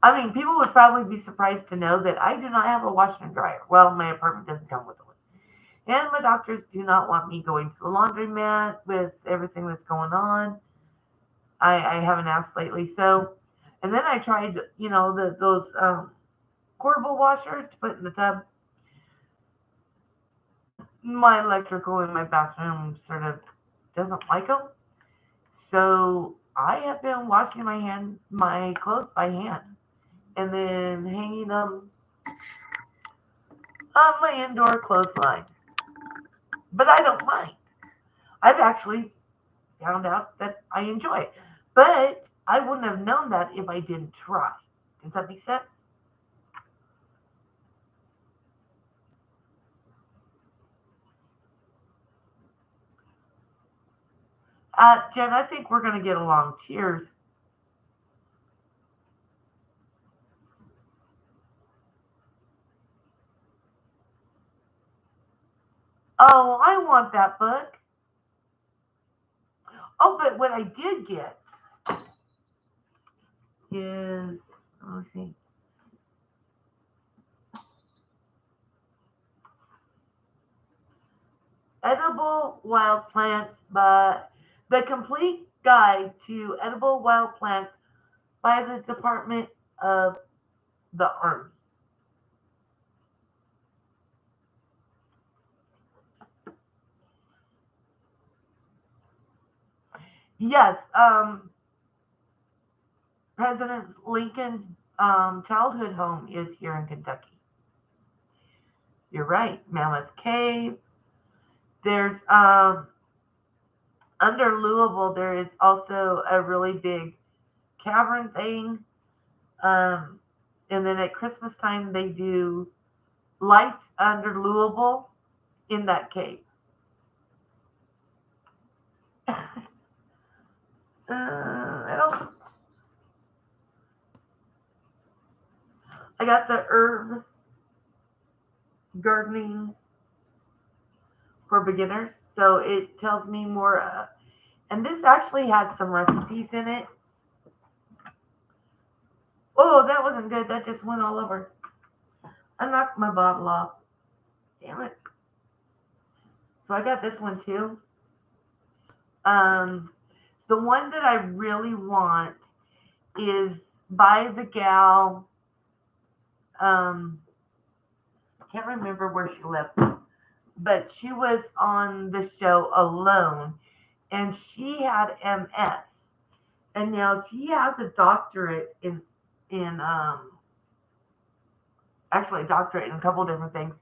I mean, people would probably be surprised to know that I do not have a washer and dryer. Well, my apartment doesn't come with one. And my doctors do not want me going to the laundromat with everything that's going on. I haven't asked lately. So, and then I tried, those portable washers to put in the tub. My electrical in my bathroom sort of doesn't like them. So I have been washing my clothes by hand, and then hanging them on my indoor clothesline. But I don't mind. I've actually found out that I enjoy it. But I wouldn't have known that if I didn't try. Does that make sense? Jen, I think we're going to get along. Cheers. Oh, I want that book. Oh, but what I did get is, let's see, edible wild plants, but the complete guide to edible wild plants by the Department of the Army. Yes, President Lincoln's childhood home is here in Kentucky. You're right, Mammoth Cave. There's under Louisville. There is also a really big cavern thing. Um, and then at Christmas time they do lights under Louisville in that cave. I don't. I got the herb gardening for beginners, so it tells me more. And this actually has some recipes in it. Oh, that wasn't good. That just went all over. I knocked my bottle off. Damn it. So I got this one too. Um, the one that I really want is by the gal. I can't remember where she lived, but she was on the show alone, and she had MS, and now she has a doctorate in actually a doctorate in a couple different things,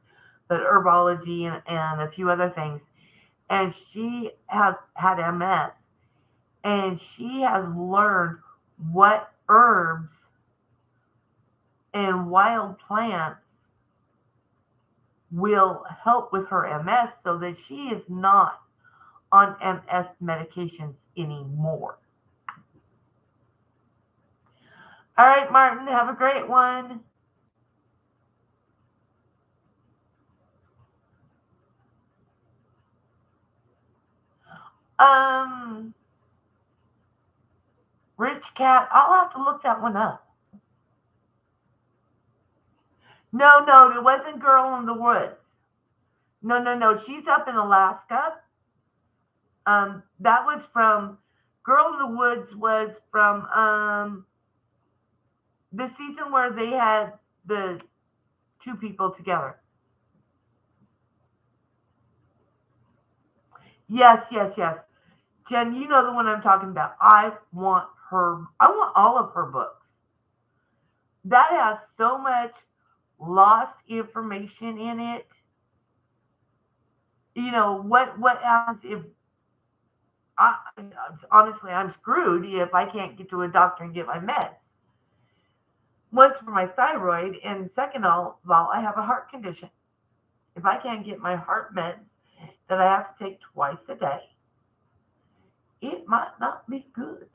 but herbology and a few other things, and she has had MS, and she has learned what herbs and wild plants will help with her MS so that she is not on MS medications anymore. All right, Martin, have a great one. Um, Rich Cat, I'll have to look that one up. No, no, it wasn't Girl in the Woods. No, no, no. She's up in Alaska. That was from Girl in the Woods was from the season where they had the two people together. Yes, yes, yes. Jen, you know the one I'm talking about. I want all of her books. That has so much lost information in it. You know, what happens if I honestly I'm screwed if I can't get to a doctor and get my meds. Once for my thyroid, and second of all, I have a heart condition. If I can't get my heart meds that I have to take twice a day, it might not be good.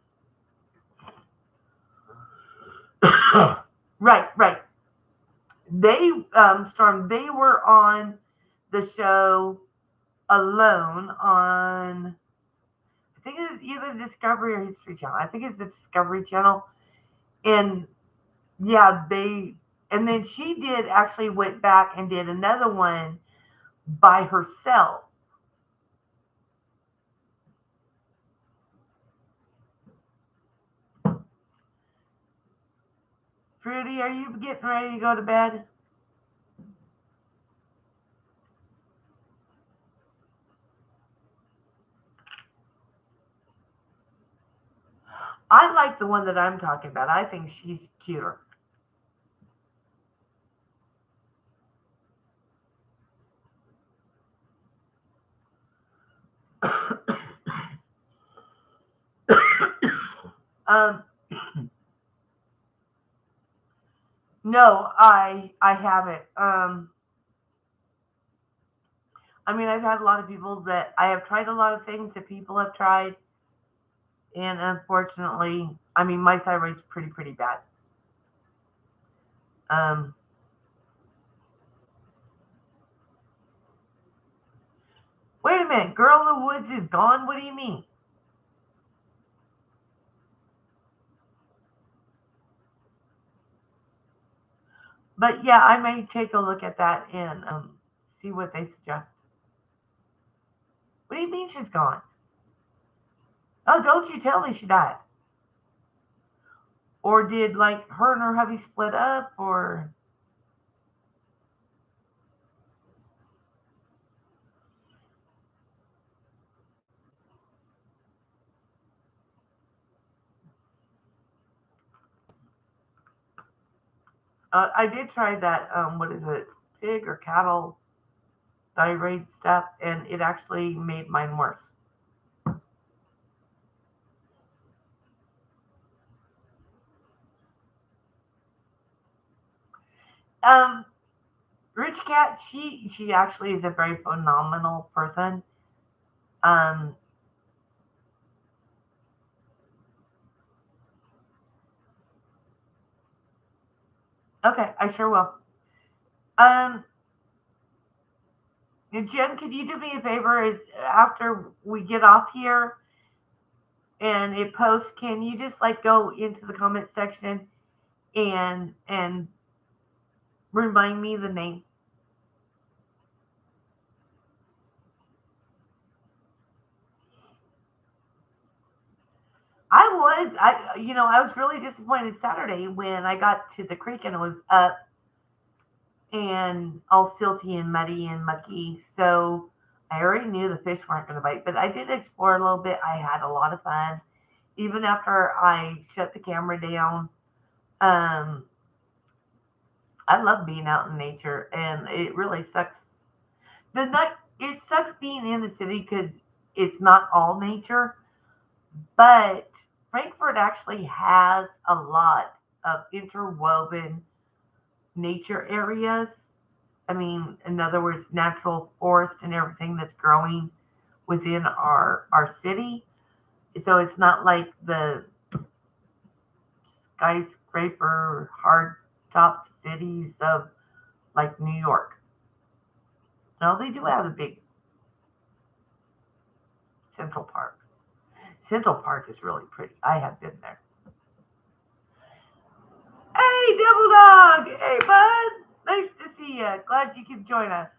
Right, right. They Storm. They were on the show alone on. I think it's either Discovery or History Channel. I think it's the Discovery Channel, and yeah, they. And then she did actually went back and did another one by herself. Fruity, are you getting ready to go to bed? I like the one that I'm talking about. I think she's cuter. um, no, I haven't. I mean, I've had a lot of people that I have tried a lot of things that people have tried, and unfortunately, I mean, my thyroid's pretty bad. Um, Wait a minute, Girl in the Woods is gone. What do you mean? But yeah, I may take a look at that and see what they suggest. What do you mean she's gone? Oh, don't you tell me she died. Or did like her and her hubby split up? Or I did try that. What is it? Pig or cattle thyroid stuff, and it actually made mine worse. Um, Rich Cat, she actually is a very phenomenal person. Um, okay, I sure will. Um, Jen, could you do me a favor? Is after we get off here and it posts, can you just like go into the comment section and remind me the name? I was really disappointed Saturday when I got to the creek and it was up and all silty and muddy and mucky. So I already knew the fish weren't going to bite, but I did explore a little bit. I had a lot of fun. Even after I shut the camera down, um, I love being out in nature, and it really sucks. The night it sucks being in the city because it's not all nature, but Frankfurt actually has a lot of interwoven nature areas. I mean, in other words, natural forest and everything that's growing within our city. So it's not like the skyscraper hard top cities of like New York. No, they do have a big Central Park. Central Park is really pretty. I have been there. Hey, Devil Dog! Hey, bud! Nice to see you. Glad you could join us.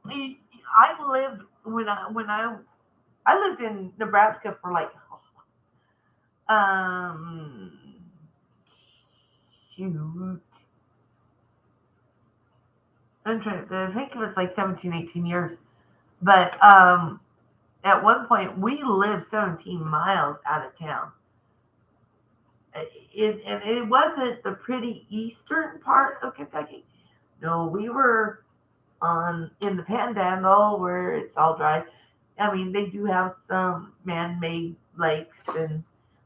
I lived when I lived in Nebraska for like um shoot. I'm trying to I think it was like 17, 18 years. But at one point we lived 17 miles out of town. And it wasn't the pretty eastern part of Kentucky. No, we were on in the Panhandle where it's all dry. I mean, they do have some man-made lakes, and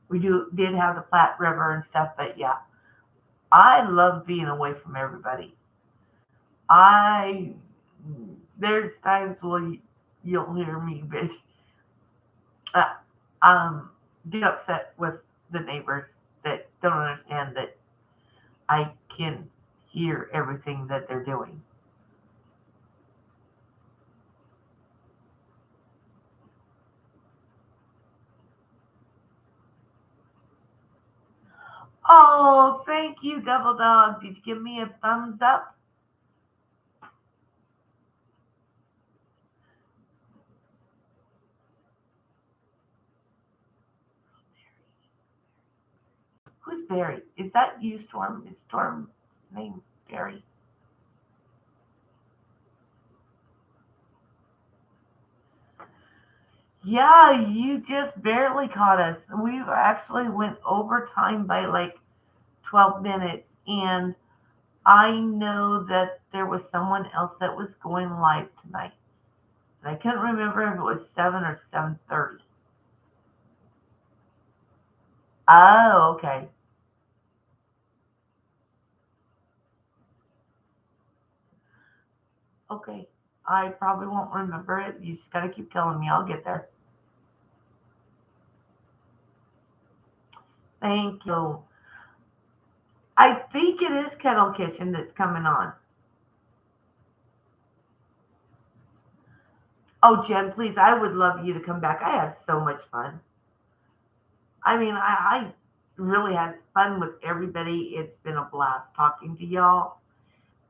we did have the Platte River and stuff. But yeah, I love being away from everybody. I there's times when you'll hear me bitch, uh, um, get upset with the neighbors that don't understand that I can hear everything that they're doing. Oh, thank you, Double Dog. Did you give me a thumbs up? Who's Barry? Is that you, Storm? Is Storm's name Barry? Yeah, you just barely caught us. We actually went overtime by like 12 minutes, and I know that there was someone else that was going live tonight. And I couldn't remember if it was 7 or 7:30. Oh, okay. Okay. I probably won't remember it. You just gotta keep telling me. I'll get there. Thank you. I think it is Kettle Kitchen that's coming on. Oh, Jen, please, I would love you to come back. I had so much fun. I mean, I really had fun with everybody. It's been a blast talking to y'all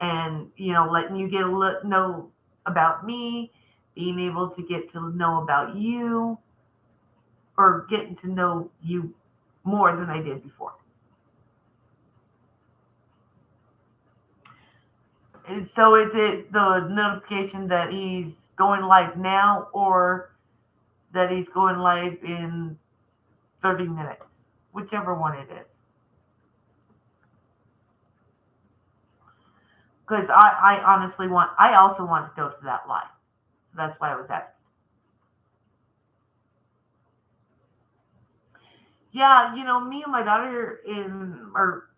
and, letting you get know about me, being able to get to know about you, or getting to know you more than I did before. And so is it the notification that he's going live now or that he's going live in 30 minutes? Whichever one it is. Because I honestly I also want to go to that live. So that's why I was asking. Yeah, me and my daughter in our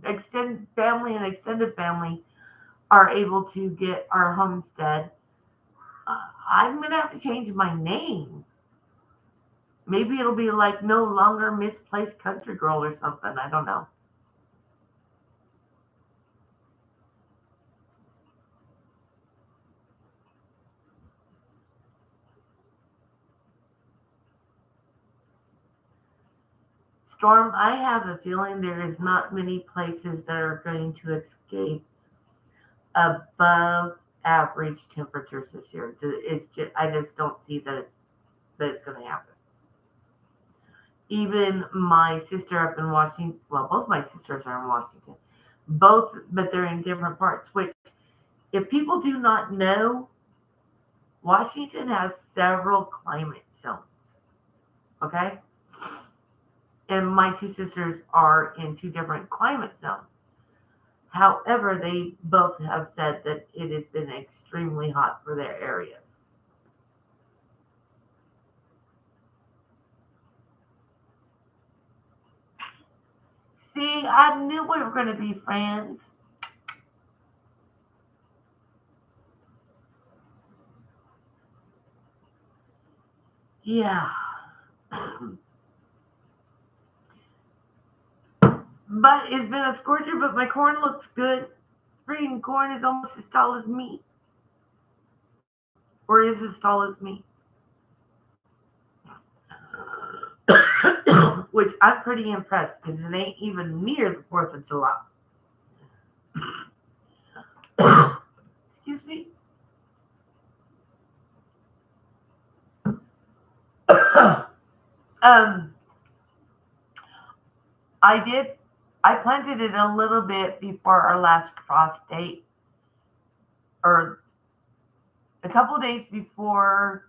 extended family and extended family are able to get our homestead. I'm gonna have to change my name. Maybe it'll be like no longer misplaced country girl or something. I don't know. Storm, I have a feeling there is not many places that are going to escape above average temperatures this year. It's just I just don't see that it's going to happen. Even my sister up in Washington, well, both my sisters are in Washington, both, but they're in different parts. Which, if people do not know, Washington has several climate zones. Okay, and my two sisters are in two different climate zones. However, they both have said that it has been extremely hot for their areas. See, I knew we were going to be friends. Yeah. But it's been a scorcher, but my corn looks good. Freaking corn is almost as tall as me. Or is as tall as me. Which I'm pretty impressed because it ain't even near the 4th of July. Excuse me. um, I did. I planted it a little bit before our last frost date, or a couple days before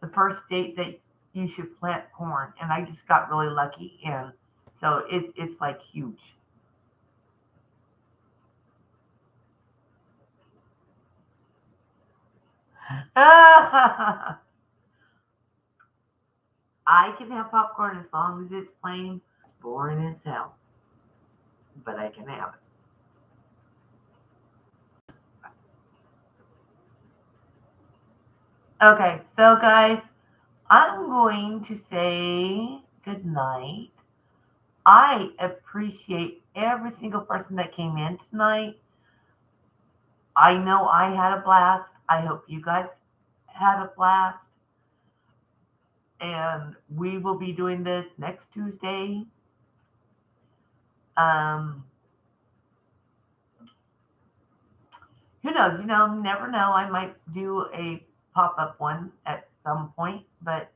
the first date that you should plant corn, and I just got really lucky, and so it's like huge. I can have popcorn as long as it's plain. It's boring as hell, but I can have it. Okay, so guys, I'm going to say good night. I appreciate every single person that came in tonight. I know I had a blast. I hope you guys had a blast. And we will be doing this next Tuesday. Um, who knows? Never know. I might do a pop up one at some point, but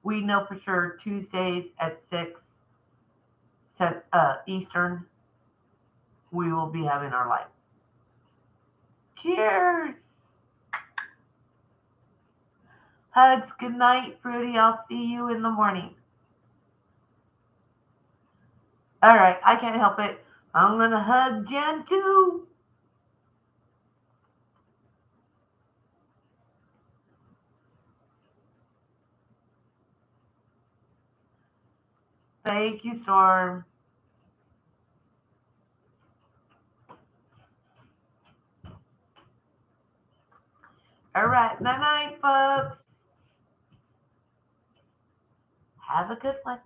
we know for sure Tuesdays at 6 Eastern, we will be having our live. Cheers! Hugs. Good night, Fruity. I'll see you in the morning. All right, I can't help it. I'm going to hug Jen too. Thank you, Storm. All right, night night, folks. Have a good one.